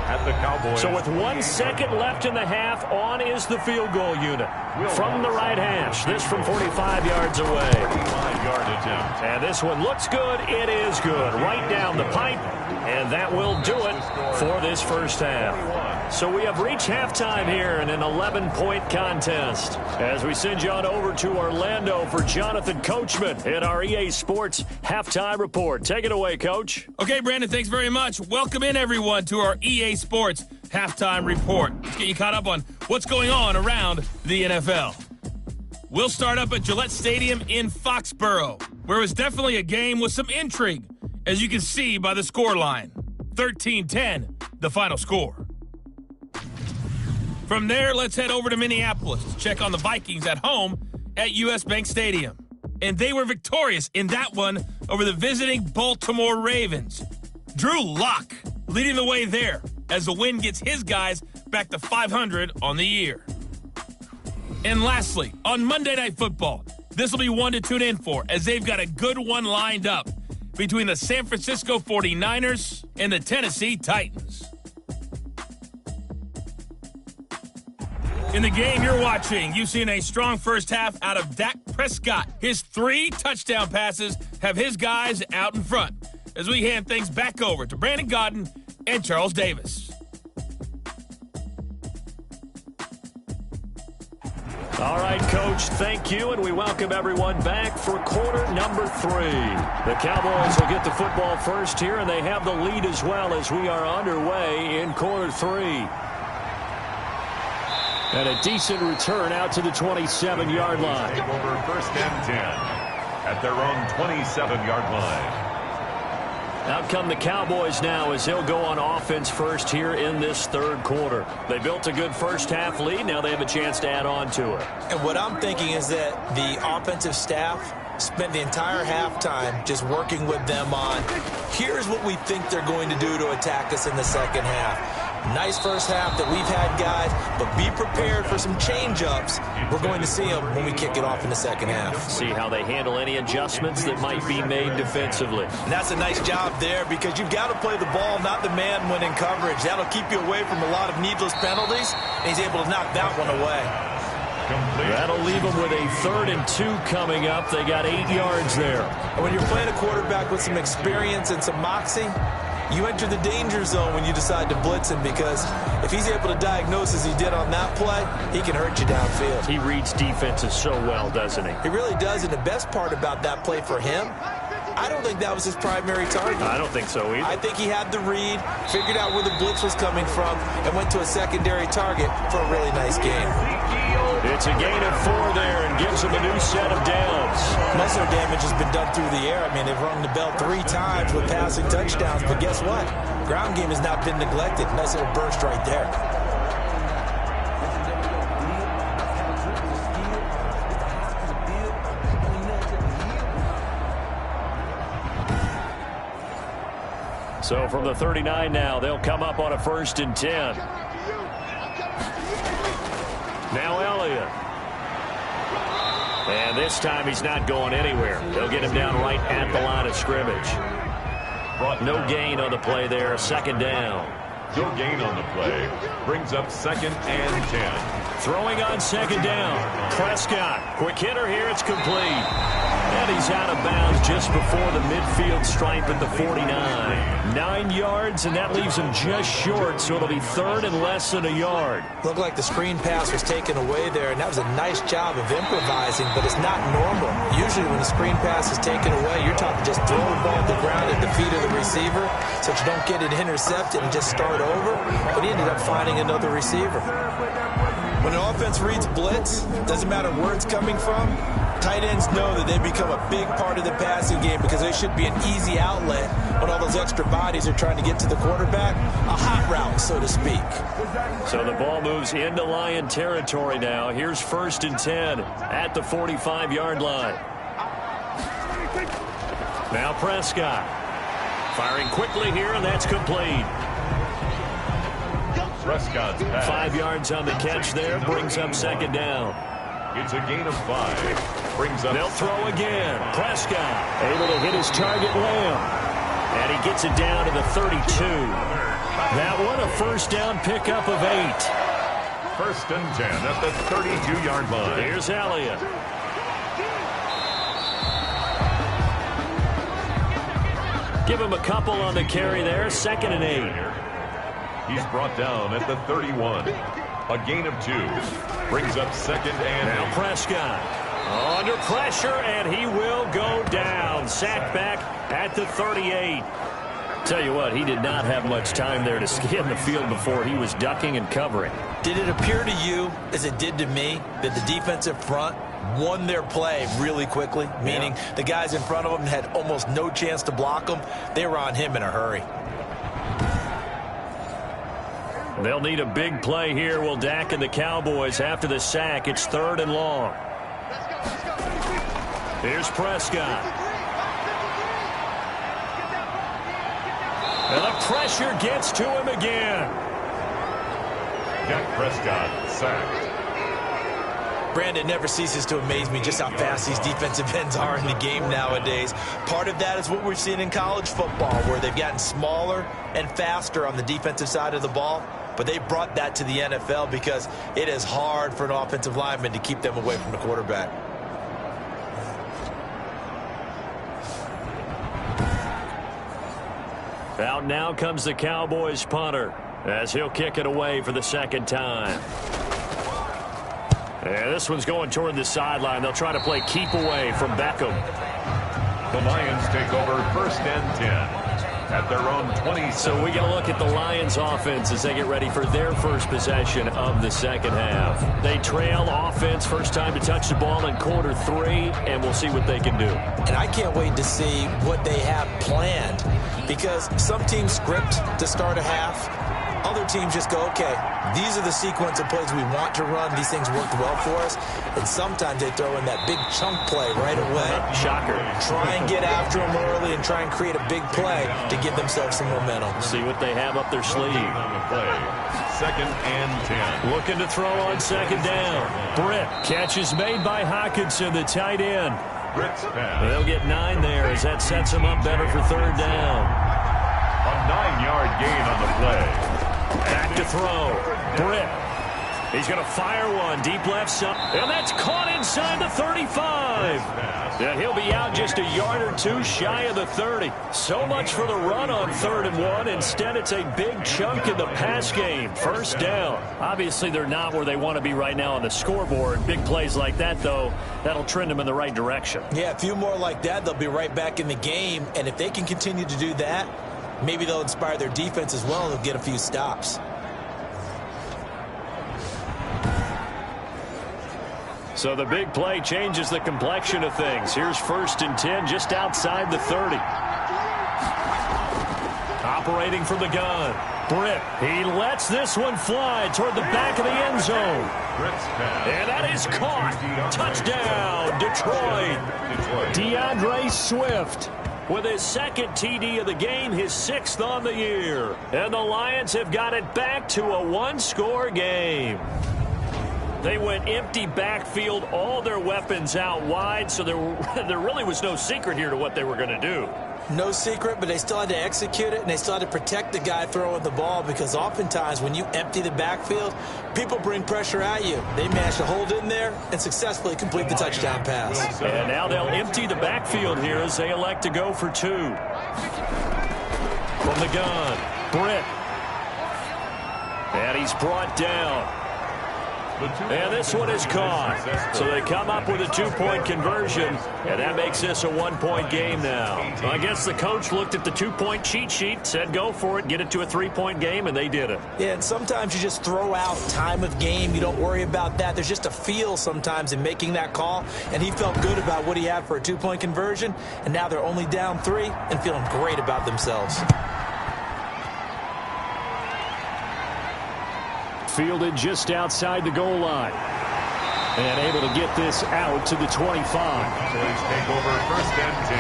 at the Cowboys. So with 1 second left in the half, on is the field goal unit. From the right hash, this from 45 yards away. 45-yard attempt. And this one looks good. It is good. Right down the pipe. And that will do it for this first half. So we have reached halftime here in an 11-point contest. As we send you on over to Orlando for Jonathan Coachman in our EA Sports Halftime Report. Take it away, Coach. Okay, Brandon, thanks very much. Welcome in, everyone, to our EA Sports Halftime Report. Let's get you caught up on what's going on around the NFL. We'll start up at Gillette Stadium in Foxborough, where it was definitely a game with some intrigue, as you can see by the scoreline. 13-10, the final score. From there, let's head over to Minneapolis to check on the Vikings at home at US Bank Stadium. And they were victorious in that one over the visiting Baltimore Ravens. Drew Lock leading the way there as the win gets his guys back to 500 on the year. And lastly, on Monday Night Football, this will be one to tune in for, as they've got a good one lined up between the San Francisco 49ers and the Tennessee Titans. In the game you're watching, you've seen a strong first half out of Dak Prescott. His 3 touchdown passes have his guys out in front. As we hand things back over to Brandon Godden and Charles Davis. All right, Coach, thank you, and we welcome everyone back for quarter number 3. The Cowboys will get the football first here, and they have the lead as well as we are underway in quarter 3. And a decent return out to the 27-yard line. Over first and 10 at their own 27-yard line. Out come the Cowboys now as they'll go on offense first here in this third quarter. They built a good first half lead. Now they have a chance to add on to it. And what I'm thinking is that the offensive staff spent the entire halftime just working with them on, here's what we think they're going to do to attack us in the second half. Nice first half that we've had, guys, but be prepared for some change-ups. We're going to see them when we kick it off in the second half. See how they handle any adjustments that might be made defensively. And that's a nice job there because you've got to play the ball, not the man when in coverage. That'll keep you away from a lot of needless penalties, and he's able to knock that one away. That'll leave them with a 3rd and 2 coming up. They got 8 yards there. And when you're playing a quarterback with some experience and some moxie, you enter the danger zone when you decide to blitz him because if he's able to diagnose as he did on that play, he can hurt you downfield. He reads defenses so well, doesn't he? He really does, and the best part about that play for him, I don't think that was his primary target. I don't think so either. I think he had the read, figured out where the blitz was coming from, and went to a secondary target for a really nice game. It's a gain of 4 there and gives him a new set of downs. Most of their damage has been done through the air. I mean, they've rung the bell 3 times with passing touchdowns, but guess what? Ground game has not been neglected. Nice little burst right there. So from the 39 now, they'll come up on a 1st and 10. Now Elliott. And this time he's not going anywhere. They'll get him down right at the line of scrimmage. No gain on the play there. 2nd down. No gain on the play. Brings up 2nd and 10. Throwing on 2nd down. Prescott. Quick hitter here. It's complete. And he's out of bounds just before the midfield stripe at the 49. 9 yards, and that leaves him just short, so it'll be 3rd and less than a yard. Looked like the screen pass was taken away there, and that was a nice job of improvising, but it's not normal. Usually when the screen pass is taken away, you're taught to just throw the ball to the ground at the feet of the receiver so that you don't get it intercepted and just start over, but he ended up finding another receiver. When an offense reads blitz, doesn't matter where it's coming from, tight ends know that they become a big part of the passing game because they should be an easy outlet when all those extra bodies are trying to get to the quarterback. A hot route, so to speak. So the ball moves into Lion territory now. Here's 1st and 10 at the 45-yard line. Now Prescott. Firing quickly here, and that's complete. Prescott's pass. 5 yards on the catch there. Brings up 2nd down. It's a gain of 5. Brings up. They'll throw again. Prescott able to hit his target, Lamb. And he gets it down to the 32. That one a 1st down pickup of 8. 1st and 10 at the 32-yard line. Here's Elliott. Give him a couple on the carry there. 2nd and 8. He's brought down at the 31. A gain of 2. Brings up 2nd and 8. Now Prescott under pressure, and he will go down. Sacked back at the 38. Tell you what, he did not have much time there to scan the field before he was ducking and covering. Did it appear to you, as it did to me, that the defensive front won their play really quickly? Meaning the guys in front of them had almost no chance to block them. They were on him in a hurry. They'll need a big play here, will Dak and the Cowboys after the sack. It's 3rd and long. Here's Prescott. And the pressure gets to him again. Dak Prescott sacked. Brandon, never ceases to amaze me just how fast these defensive ends are in the game nowadays. Part of that is what we're seeing in college football, where they've gotten smaller and faster on the defensive side of the ball. but they brought that to the NFL because it is hard for an offensive lineman to keep them away from the quarterback. Out now comes the Cowboys punter as he'll kick it away for the second time. And this one's going toward the sideline. They'll try to play keep away from Beckham. The Lions take over 1st and 10 at their own 20. So we get a look at the Lions offense as they get ready for their first possession of the second half. They trail offense, first time to touch the ball in quarter 3, and we'll see what they can do. And I can't wait to see what they have planned, because some teams script to start a half. Other teams just go, okay, these are the sequence of plays we want to run. These things worked well for us. And sometimes they throw in that big chunk play right away. Shocker. Try and get after them early and try and create a big play to give themselves some momentum. See what they have up their sleeve. On the play. 2nd and 10. Looking to throw on second down. Britt. Catch is made by Hockenson, the tight end. Britt's pass. They'll get 9 there as that sets them up better for third down. A 9-yard gain on the play. Back to throw. Britt. He's going to fire one deep left side. And that's caught inside the 35. Yeah, he'll be out just a yard or 2 shy of the 30. So much for the run on 3rd and 1. Instead, it's a big chunk in the pass game. First down. Obviously, they're not where they want to be right now on the scoreboard. Big plays like that, though, that'll trend them in the right direction. Yeah, a few more like that, they'll be right back in the game. And if they can continue to do that, maybe they'll inspire their defense as well and they'll get a few stops. So the big play changes the complexion of things. Here's 1st and 10 just outside the 30. Operating from the gun. Britt. He lets this one fly toward the back of the end zone. And that is caught. Touchdown, Detroit. DeAndre Swift with his 2nd TD of the game, his 6th on the year. And the Lions have got it back to a 1-score game. They went empty backfield, all their weapons out wide, so there really was no secret here to what they were going to do. No secret, but they still had to execute it, and they still had to protect the guy throwing the ball, because oftentimes when you empty the backfield, people bring pressure at you. They managed to hold in there and successfully complete the touchdown pass. And now they'll empty the backfield here as they elect to go for 2. From the gun, Britt. And he's brought down. And this one is caught. So they come up with a 2-point conversion, and that makes this a 1-point game now. Well, I guess the coach looked at the 2-point cheat sheet, said go for it, get it to a 3-point game, and they did it. Yeah, and sometimes you just throw out time of game. You don't worry about that. There's just a feel sometimes in making that call, and he felt good about what he had for a 2-point conversion, and now they're only down 3 and feeling great about themselves. Fielded just outside the goal line. And able to get this out to the 25. Phillies take over 1st and 10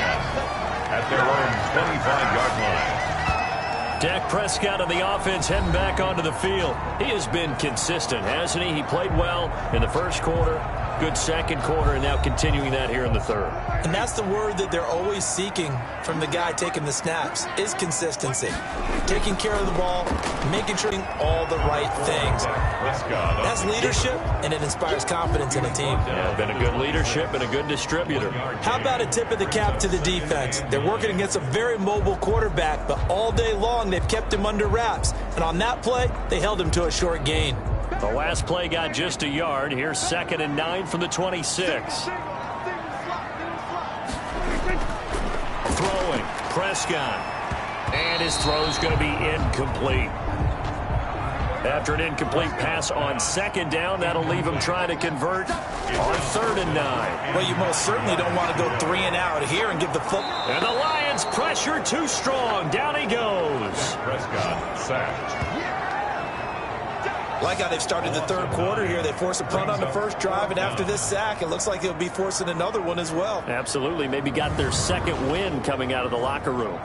at their own 25-yard line. Dak Prescott of the offense heading back onto the field. He has been consistent, hasn't he? He played well in the 1st quarter, good 2nd quarter, and now continuing that here in the 3rd. And that's the word that they're always seeking from the guy taking the snaps, is consistency. Taking care of the ball, making sure doing all the right things. That's leadership, and it inspires confidence in a team. Yeah, been a good leadership and a good distributor. How about a tip of the cap to the defense? They're working against a very mobile quarterback, but all day long they've kept him under wraps. And on that play, they held him to a short gain. The last play got just a yard. Here's 2nd and 9 from the 26. Throwing, Prescott. And his throw's going to be incomplete. After an incomplete pass on 2nd down, that'll leave him trying to convert on 3rd and 9. Well, you most certainly don't want to go 3 and out here and give the foot. And the Lions pressure too strong. Down he goes. Prescott sacked. Like how they've started the 3rd quarter here. They force a punt on the 1st drive, and after this sack, it looks like they'll be forcing another one as well. Absolutely. Maybe got their 2nd win coming out of the locker room.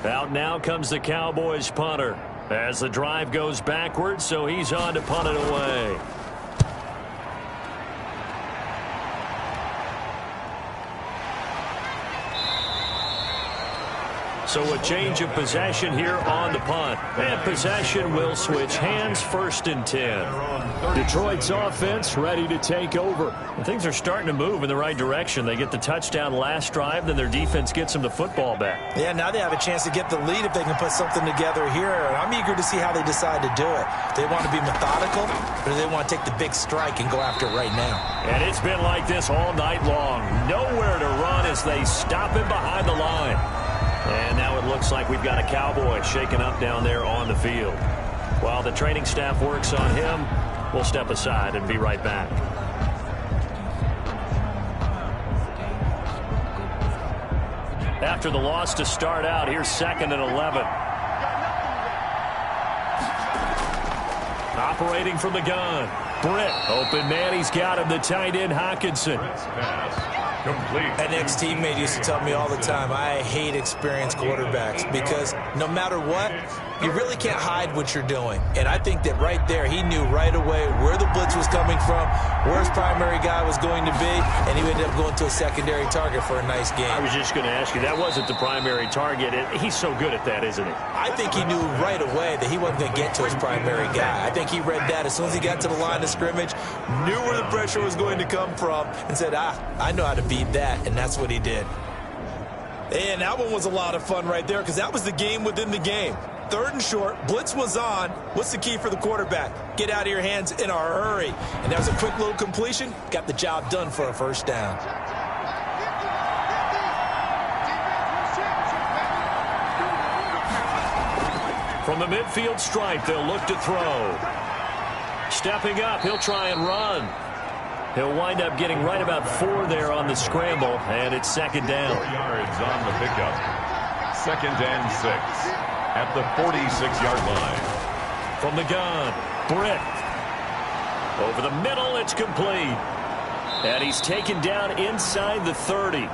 Out now comes the Cowboys punter as the drive goes backwards, so he's on to punt it away. So a change of possession here on the punt. And possession will switch hands, 1st and 10. Detroit's offense ready to take over. And things are starting to move in the right direction. They get the touchdown last drive, then their defense gets them the football back. Yeah, now they have a chance to get the lead if they can put something together here. And I'm eager to see how they decide to do it. Do they want to be methodical, or do they want to take the big strike and go after it right now? And it's been like this all night long. Nowhere to run as they stop him behind the line. And now it looks like we've got a Cowboy shaken up down there on the field. While the training staff works on him, we'll step aside and be right back. After the loss to start out, here's 2nd and 11. Operating from the gun. Britt, open man, he's got him, the tight end Hockenson. Complete. An ex-teammate used to tell me all the time, I hate experienced quarterbacks because no matter what, you really can't hide what you're doing. And I think that right there, he knew right away where the blitz was coming from, where his primary guy was going to be, and he ended up going to a secondary target for a nice game. I was just going to ask you, that wasn't the primary target. He's so good at that, isn't he? I think he knew right away that he wasn't going to get to his primary guy. I think he read that as soon as he got to the line of scrimmage, knew where the pressure was going to come from, and said, I know how to beat that, and that's what he did. And that one was a lot of fun right there because that was the game within the game. 3rd and short, blitz was on. What's the key for the quarterback? Get out of your hands in a hurry. And that was a quick little completion. Got the job done for a 1st down. From the midfield stripe, they'll look to throw. Stepping up, he'll try and run. He'll wind up getting right about 4 there on the scramble, and it's 2nd down. 4 yards on the pickup. 2nd and 6 at the 46-yard line. From the gun, Britt. Over the middle, it's complete. And he's taken down inside the 30.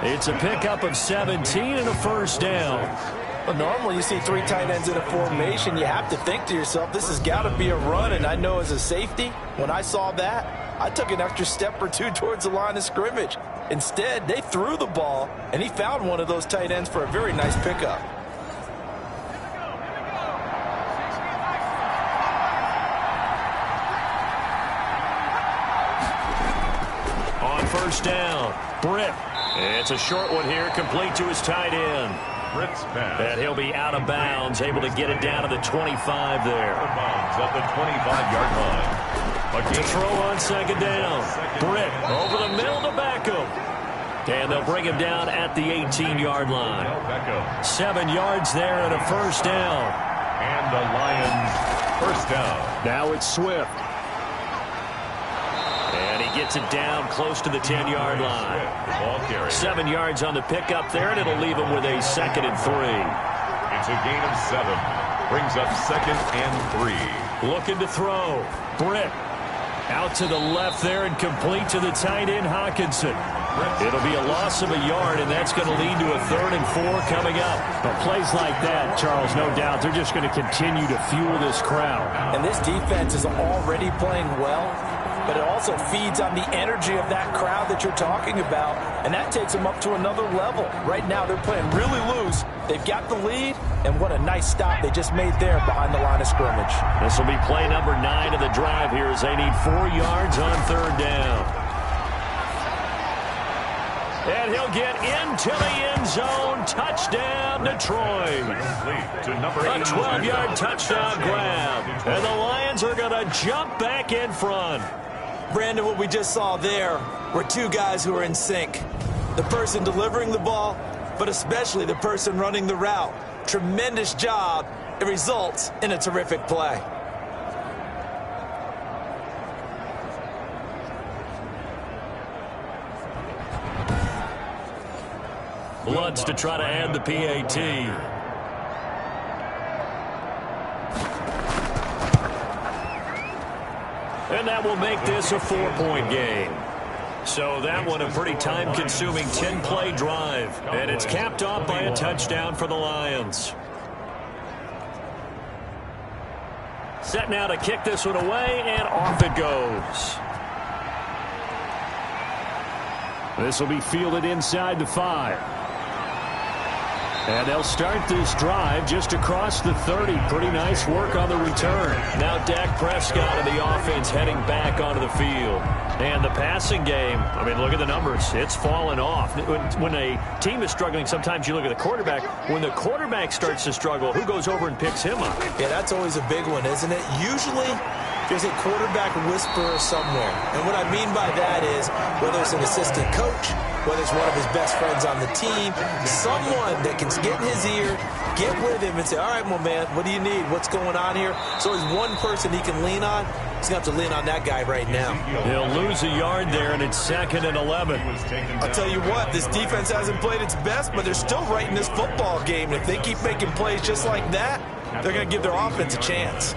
It's a pickup of 17 and a 1st down. Well, normally you see 3 tight ends in a formation. You have to think to yourself, this has got to be a run. And I know as a safety, when I saw that, I took an extra step or 2 towards the line of scrimmage. Instead, they threw the ball, and he found one of those tight ends for a very nice pickup. On 1st down, Britt. It's a short one here, complete to his tight end. Britt's pass. And he'll be out of bounds, able to get it down to the 25 there. Out of bounds at the 25-yard line. To throw on 2nd down. Britt over the middle to Beckham. And they'll bring him down at the 18-yard line. 7 yards there and a 1st down. And the Lions 1st down. Now it's Swift. And he gets it down close to the 10-yard line. 7 yards on the pickup there, and it'll leave him with a 2nd and 3. It's a gain of 7. Brings up 2nd and 3. Looking to throw. Britt. Out to the left there and complete to the tight end, Hockenson. It'll be a loss of a yard, and that's going to lead to a 3rd and 4 coming up. But plays like that, Charles, no doubt, they're just going to continue to fuel this crowd. And this defense is already playing well, but it also feeds on the energy of that crowd that you're talking about, and that takes them up to another level. Right now, they're playing really loose. They've got the lead, and what a nice stop they just made there behind the line of scrimmage. This will be play number 9 of the drive here as they need 4 yards on 3rd down. And he'll get into the end zone. Touchdown, Detroit. A 12-yard touchdown grab. And the Lions are going to jump back in front. Brandon, what we just saw there were 2 guys who are in sync. The person delivering the ball, but especially the person running the route. Tremendous job. It results in a terrific play. Lutz to try to add the PAT. And that will make this a 4-point game. So that one a pretty time-consuming 10-play drive. And it's capped off by a touchdown for the Lions. Set now to kick this one away, and off it goes. This will be fielded inside the 5. And they'll start this drive just across the 30. Pretty nice work on the return. Now Dak Prescott and the offense heading back onto the field. And the passing game, I mean, look at the numbers. It's fallen off. When a team is struggling, sometimes you look at the quarterback. When the quarterback starts to struggle, who goes over and picks him up? Yeah, that's always a big one, isn't it? Usually, there's a quarterback whisperer somewhere. And what I mean by that is, whether it's an assistant coach, whether it's one of his best friends on the team, someone that can get in his ear, get with him and say, all right, well, man, what do you need? What's going on here? So there's one person he can lean on. He's going to have to lean on that guy right now. He'll lose a yard there, and it's 2nd and 11. I'll tell you what, this defense hasn't played its best, but they're still right in this football game. And if they keep making plays just like that, they're going to give their offense a chance.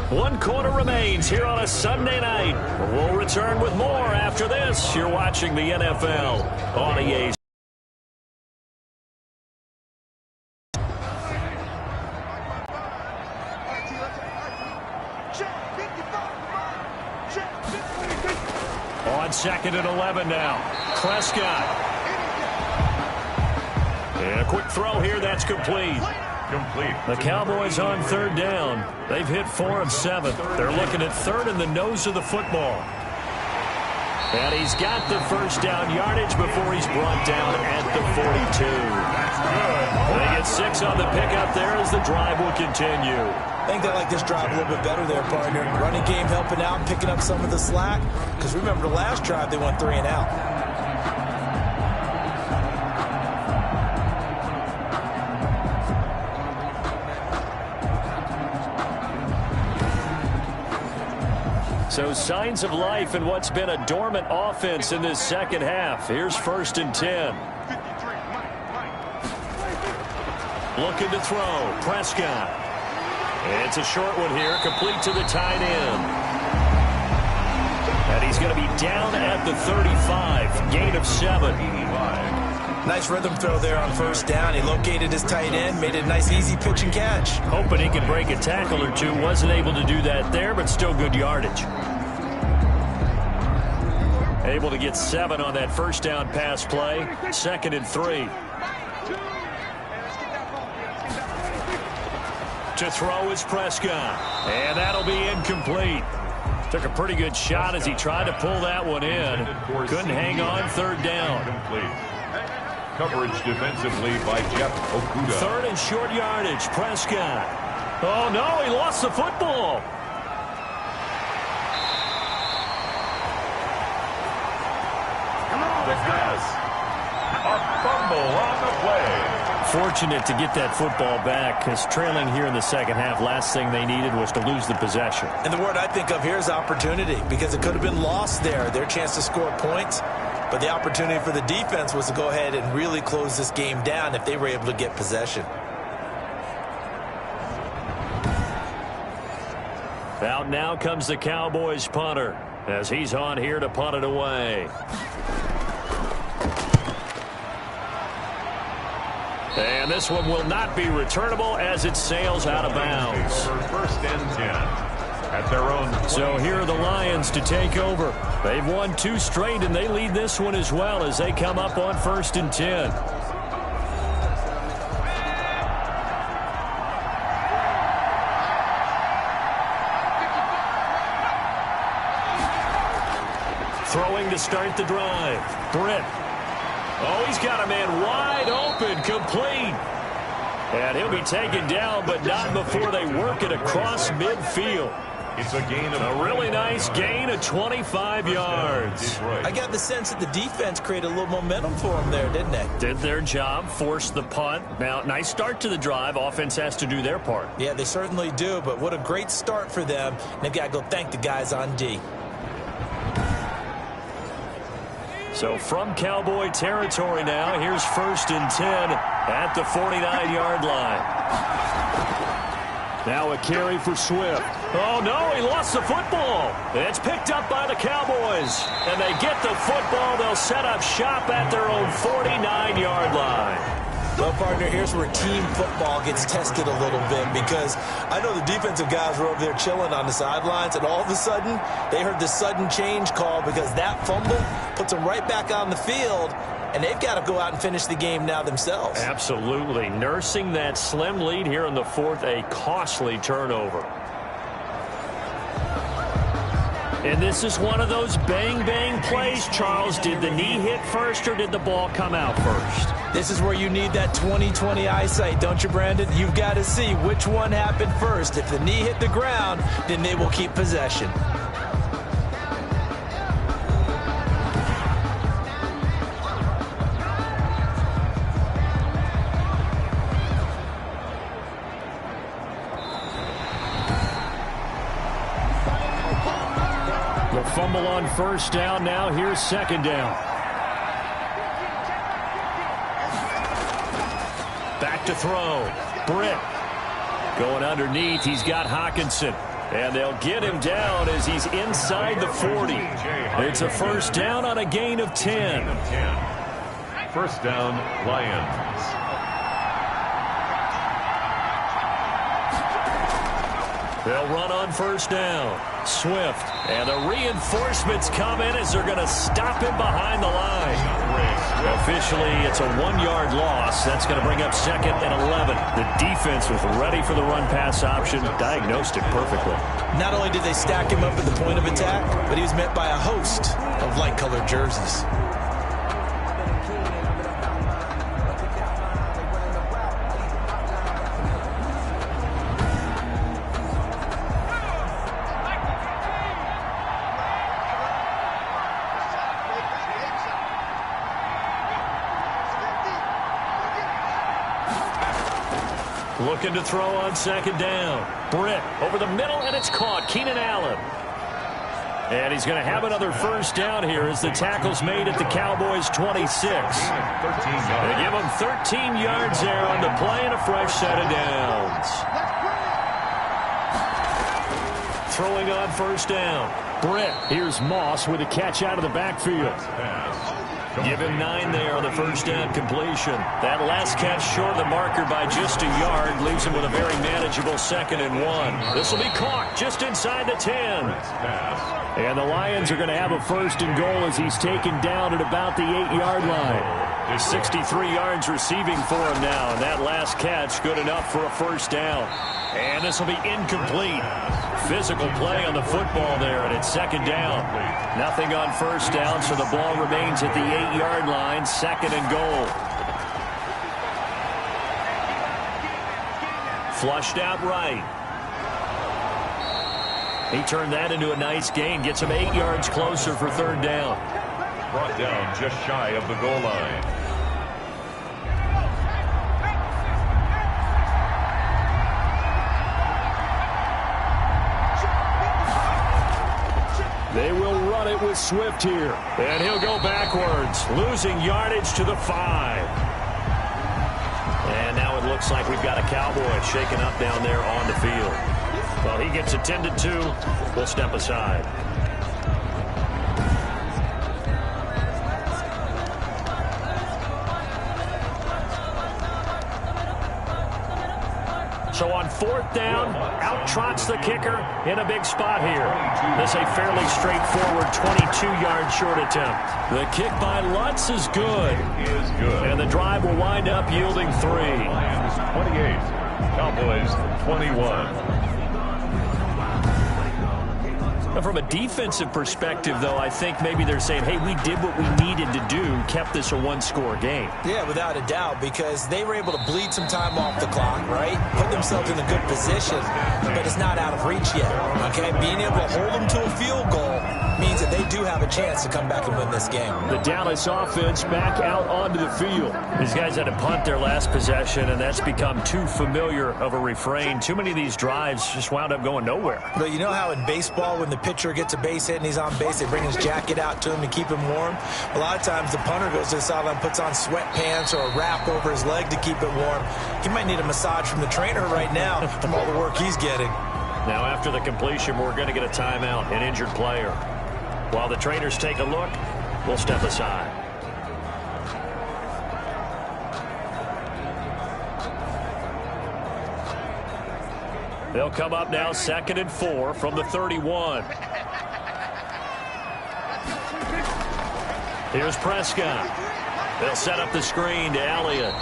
One quarter remains here on a Sunday night. We'll return with more after this. You're watching the NFL on EA. On 2nd and 11 now. Prescott. And a quick throw here. That's complete. The Cowboys on 3rd down. They've hit 4 of 7. They're looking at 3rd in the nose of the football. And he's got the first down yardage before he's brought down at the 42. They get 6 on the pickup there as the drive will continue. I think they like this drive a little bit better there, partner. Running game helping out, picking up some of the slack. Because remember, the last drive they went 3 and out. So signs of life in what's been a dormant offense in this second half. Here's 1st and 10. Looking to throw. Prescott. It's a short one here, complete to the tight end. And he's going to be down at the 35. Gain of 7. Nice rhythm throw there on 1st down. He located his tight end, made it a nice easy pitch and catch. Hoping he could break a tackle or two. Wasn't able to do that there, but still good yardage. Able to get 7 on that 1st down pass play. 2nd and 3. To throw is Prescott. And that'll be incomplete. Took a pretty good shot as he tried to pull that one in. Couldn't hang on 3rd down. Coverage defensively by Jeff Okuda. 3rd and short yardage. Prescott. Oh, no, he lost the football. The pass. A fumble on the play. Fortunate to get that football back, because trailing here in the second half, last thing they needed was to lose the possession. And the word I think of here is opportunity, because it could have been lost there. Their chance to score points. But the opportunity for the defense was to go ahead and really close this game down if they were able to get possession. Out now comes the Cowboys punter as he's on here to punt it away. And this one will not be returnable as it sails out of bounds. 1st and 10 at their own. So here are the Lions to take over. They've won 2 straight, and they lead this one as well as they come up on 1st and 10. Throwing to start the drive. Britt. Oh, he's got a man wide open, complete. And he'll be taken down, but not before they work it across midfield. It's a gain of a really nice gain of 25 yards. I got the sense that the defense created a little momentum for them there, didn't they? Did their job, forced the punt. Now, nice start to the drive. Offense has to do their part. Yeah, they certainly do, but what a great start for them. And they've got to go thank the guys on D. So from Cowboy territory now, here's 1st and 10 at the 49-yard line. Now a carry for Swift. Oh, no, he lost the football. It's picked up by the Cowboys. And they get the football. They'll set up shop at their own 49-yard line. Well, partner, here's where team football gets tested a little bit, because I know the defensive guys were over there chilling on the sidelines, and all of a sudden they heard the sudden change call because that fumble puts them right back on the field, and they've got to go out and finish the game now themselves. Absolutely. Nursing that slim lead here in the fourth, a costly turnover. And this is one of those bang-bang plays, Charles. Did the knee hit first or did the ball come out first? This is where you need that 20/20 eyesight, don't you, Brandon? You've got to see which one happened first. If the knee hit the ground, then they will keep possession. The fumble on first down. Now here's second down. Back to throw. Britt going underneath. He's got Hawkinson. And they'll get him down as he's inside the 40. It's a first down on a gain of 10. First down, Lions. They'll run on first down. Swift. And the reinforcements come in as they're going to stop him behind the line. Officially, it's a 1-yard loss. That's going to bring up second and 11. The defense was ready for the run-pass option. Diagnosed it perfectly. Not only did they stack him up at the point of attack, but he was met by a host of light-colored jerseys. Looking to throw on second down. Britt over the middle, and it's caught. Keenan Allen. And he's going to have another first down here as the tackle's made at the Cowboys' 26. They give him 13 yards there on the play and a fresh set of downs. Throwing on first down. Britt. Here's Moss with a catch out of the backfield. Give him 9 there on the first down completion. That last catch short of the marker by just a yard leaves him with a very manageable second and 1. This will be caught just inside the 10. And the Lions are going to have a first and goal as he's taken down at about the 8-yard line. 63 yards receiving for him now, and that last catch good enough for a first down. And this will be incomplete. Physical play on the football there, and it's second down. Nothing on first down, so the ball remains at the 8-yard line, second and goal. Flushed out right. He turned that into a nice gain, gets him 8 yards closer for third down. Brought down just shy of the goal line. They will run it with Swift here. And he'll go backwards, losing yardage to the 5. And now it looks like we've got a Cowboy shaken up down there on the field. Well, he gets attended to. We'll step aside. So on fourth down, out trots the kicker in a big spot here. This is a fairly straightforward 22-yard short attempt. The kick by Lutz is good. And the drive will wind up yielding 3. Lions 28, Cowboys 21. Now, from a defensive perspective, though, I think maybe they're saying, hey, we did what we needed to do, kept this a one-score game. Yeah, without a doubt, because they were able to bleed some time off the clock, right? Put themselves in a good position, but it's not out of reach yet, okay? Being able to hold them to a field goal means that they do have a chance to come back and win this game. The Dallas offense back out onto the field. These guys had to punt their last possession, and that's become too familiar of a refrain. Too many of these drives just wound up going nowhere. But you know how in baseball, when the pitcher gets a base hit and he's on base, they bring his jacket out to him to keep him warm? A lot of times the punter goes to the sideline, puts on sweatpants or a wrap over his leg to keep it warm. He might need a massage from the trainer right now from all the work he's getting. Now, after the completion, we're going to get a timeout, an injured player. While the trainers take a look, we'll step aside. They'll come up now 2nd and 4 from the 31. Here's Prescott. They'll set up the screen to Elliott.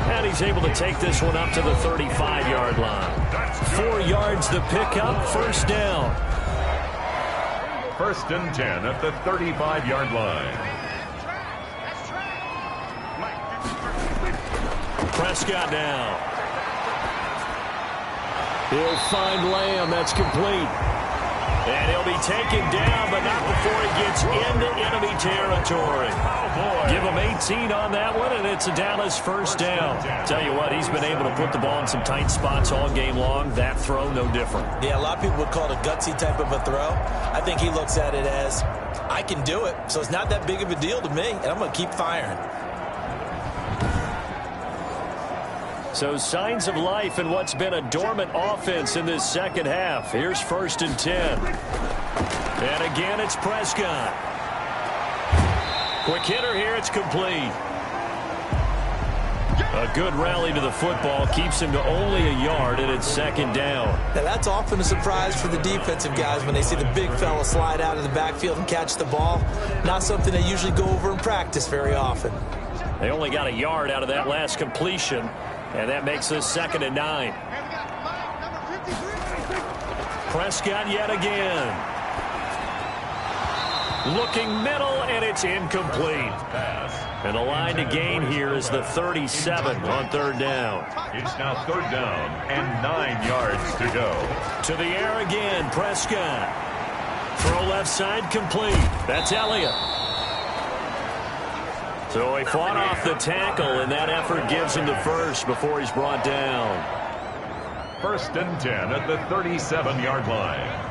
And he's able to take this one up to the 35-yard line. 4 yards the pickup, first down. 1st and 10 at the 35-yard line. Prescott now. He'll find Lamb. That's complete. And he'll be taken down, but not before he gets into enemy territory. Give him 18 on that one, and it's a Dallas first down. Tell you what, he's been able to put the ball in some tight spots all game long. That throw, no different. Yeah, a lot of people would call it a gutsy type of a throw. I think he looks at it as, I can do it, so it's not that big of a deal to me, and I'm going to keep firing. So signs of life in what's been a dormant offense in this second half. Here's 1st and 10. And again, it's Prescott. Quick hitter here, it's complete. A good rally to the football keeps him to only a yard, and it's 2nd down. Now, that's often a surprise for the defensive guys when they see the big fella slide out of the backfield and catch the ball. Not something they usually go over in practice very often. They only got a yard out of that last completion, and that makes this 2nd and 9. Prescott yet again. Looking middle, and it's incomplete. And the line to gain here is the 37 on 3rd down. It's now 3rd down and 9 yards to go. To the air again, Prescott. Throw left side complete. That's Elliott. So he fought off the tackle, and that effort gives him the first before he's brought down. 1st and 10 at the 37-yard line.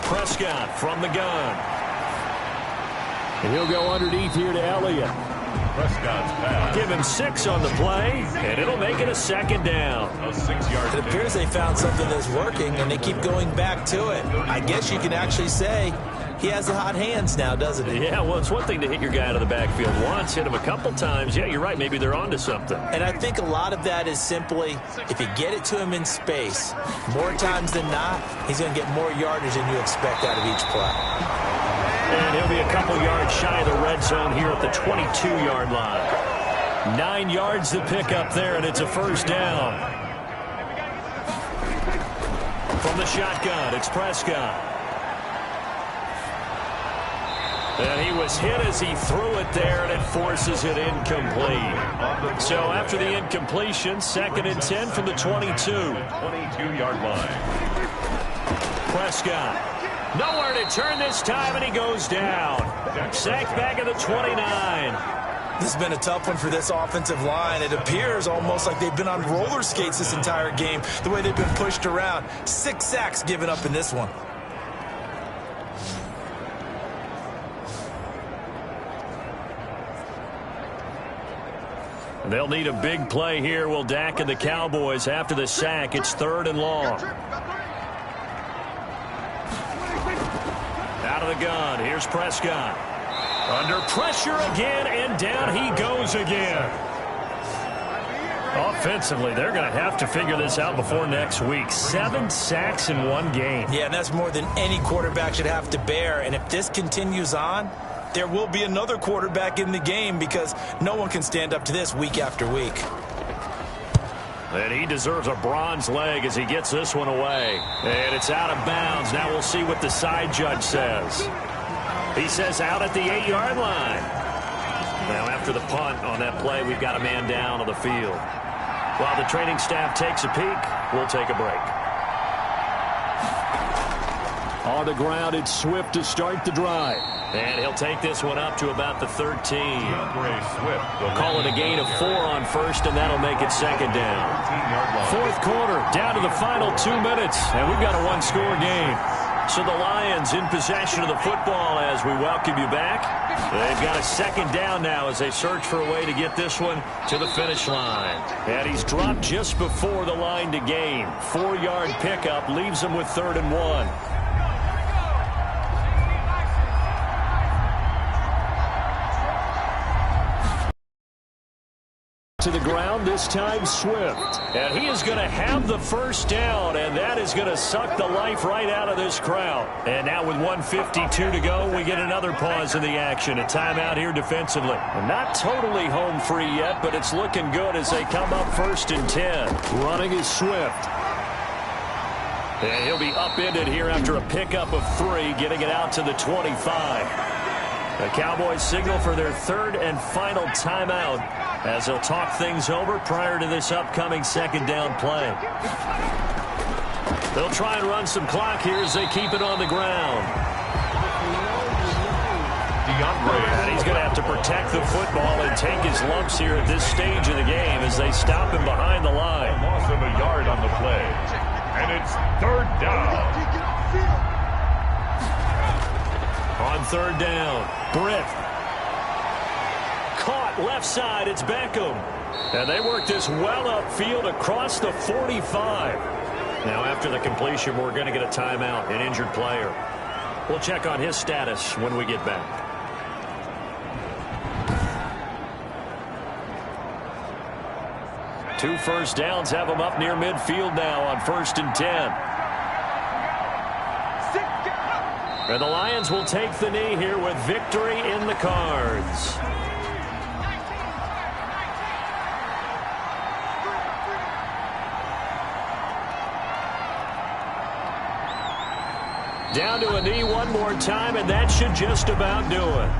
Prescott from the gun. And he'll go underneath here to Elliott. Prescott's pass. Give him 6 on the play, and it'll make it a 2nd down. A 6-yard It appears they found something that's working, and they keep going back to it. I guess you can actually say he has the hot hands now, doesn't he? Yeah, well, it's one thing to hit your guy out of the backfield once, hit him a couple times. Yeah, you're right. Maybe they're onto something. And I think a lot of that is simply, if you get it to him in space, more times than not, he's going to get more yardage than you expect out of each play. And he'll be a couple yards shy of the red zone here at the 22-yard line. 9 yards to pick up there, and it's a first down. From the shotgun, it's Prescott. And he was hit as he threw it there, and it forces it incomplete. So after the incompletion, 2nd and 10 from the 22. 22-yard line. Prescott. Nowhere to turn this time, and he goes down. Sacked back at the 29. This has been a tough one for this offensive line. It appears almost like they've been on roller skates this entire game, the way they've been pushed around. 6 sacks given up in this one. They'll need a big play here, will Dak and the Cowboys. After the sack, it's 3rd and long. Out of the gun, here's Prescott. Under pressure again, and down he goes again. Offensively, they're going to have to figure this out before next week. 7 sacks in one game. Yeah, and that's more than any quarterback should have to bear. And if this continues on, there will be another quarterback in the game because no one can stand up to this week after week. And he deserves a bronze leg as he gets this one away. And it's out of bounds. Now we'll see what the side judge says. He says out at the 8-yard line. Now after the punt on that play, we've got a man down on the field. While the training staff takes a peek, we'll take a break. On the ground, it's Swift to start the drive. And he'll take this one up to about the 13. Swift, Call it a gain of 4 on first, and that'll make it second down. Fourth quarter, down to the final 2 minutes, and we've got a one-score game. So the Lions in possession of the football as we welcome you back. They've got a second down now as they search for a way to get this one to the finish line. And he's dropped just before the line to gain. 4-yard pickup leaves him with 3rd and 1. To the ground, this time Swift. And he is going to have the first down, and that is going to suck the life right out of this crowd. And now with 1:52 to go, we get another pause in the action. A timeout here defensively. Not totally home free yet, but it's looking good as they come up 1st and 10. Running is Swift. And he'll be upended here after a pickup of 3, getting it out to the 25. The Cowboys signal for their 3rd and final timeout as they'll talk things over prior to this upcoming second down play. They'll try and run some clock here as they keep it on the ground. And he's going to have to protect the football and take his lumps here at this stage of the game as they stop him behind the line. A loss of a yard on the play. And it's 3rd down. On 3rd down, Britt. Caught left side, it's Beckham. And they work this well upfield across the 45. Now after the completion, we're going to get a timeout, an injured player. We'll check on his status when we get back. Two first downs have them up near midfield now on 1st and 10. And the Lions will take the knee here with victory in the cards. Down to a knee one more time, and that should just about do it.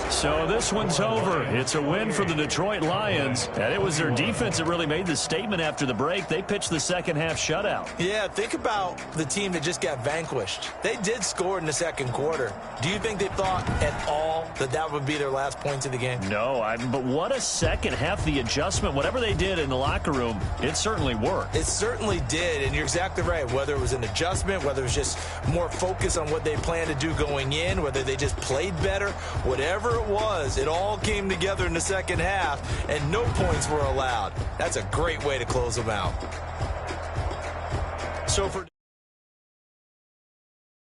So this one's over. It's a win for the Detroit Lions, and it was their defense that really made the statement after the break. They pitched the second half shutout. Yeah, think about the team that just got vanquished. They did score in the second quarter. Do you think they thought at all that that would be their last points of the game? No, but what a second half. The adjustment, whatever they did in the locker room, it certainly worked. It certainly did, and you're exactly right. Whether it was an adjustment, whether it was just more focus on what they planned to do going in, whether they just played better, whatever it was, it all came together in the second half, and no points were allowed. That's a great way to close them out. So for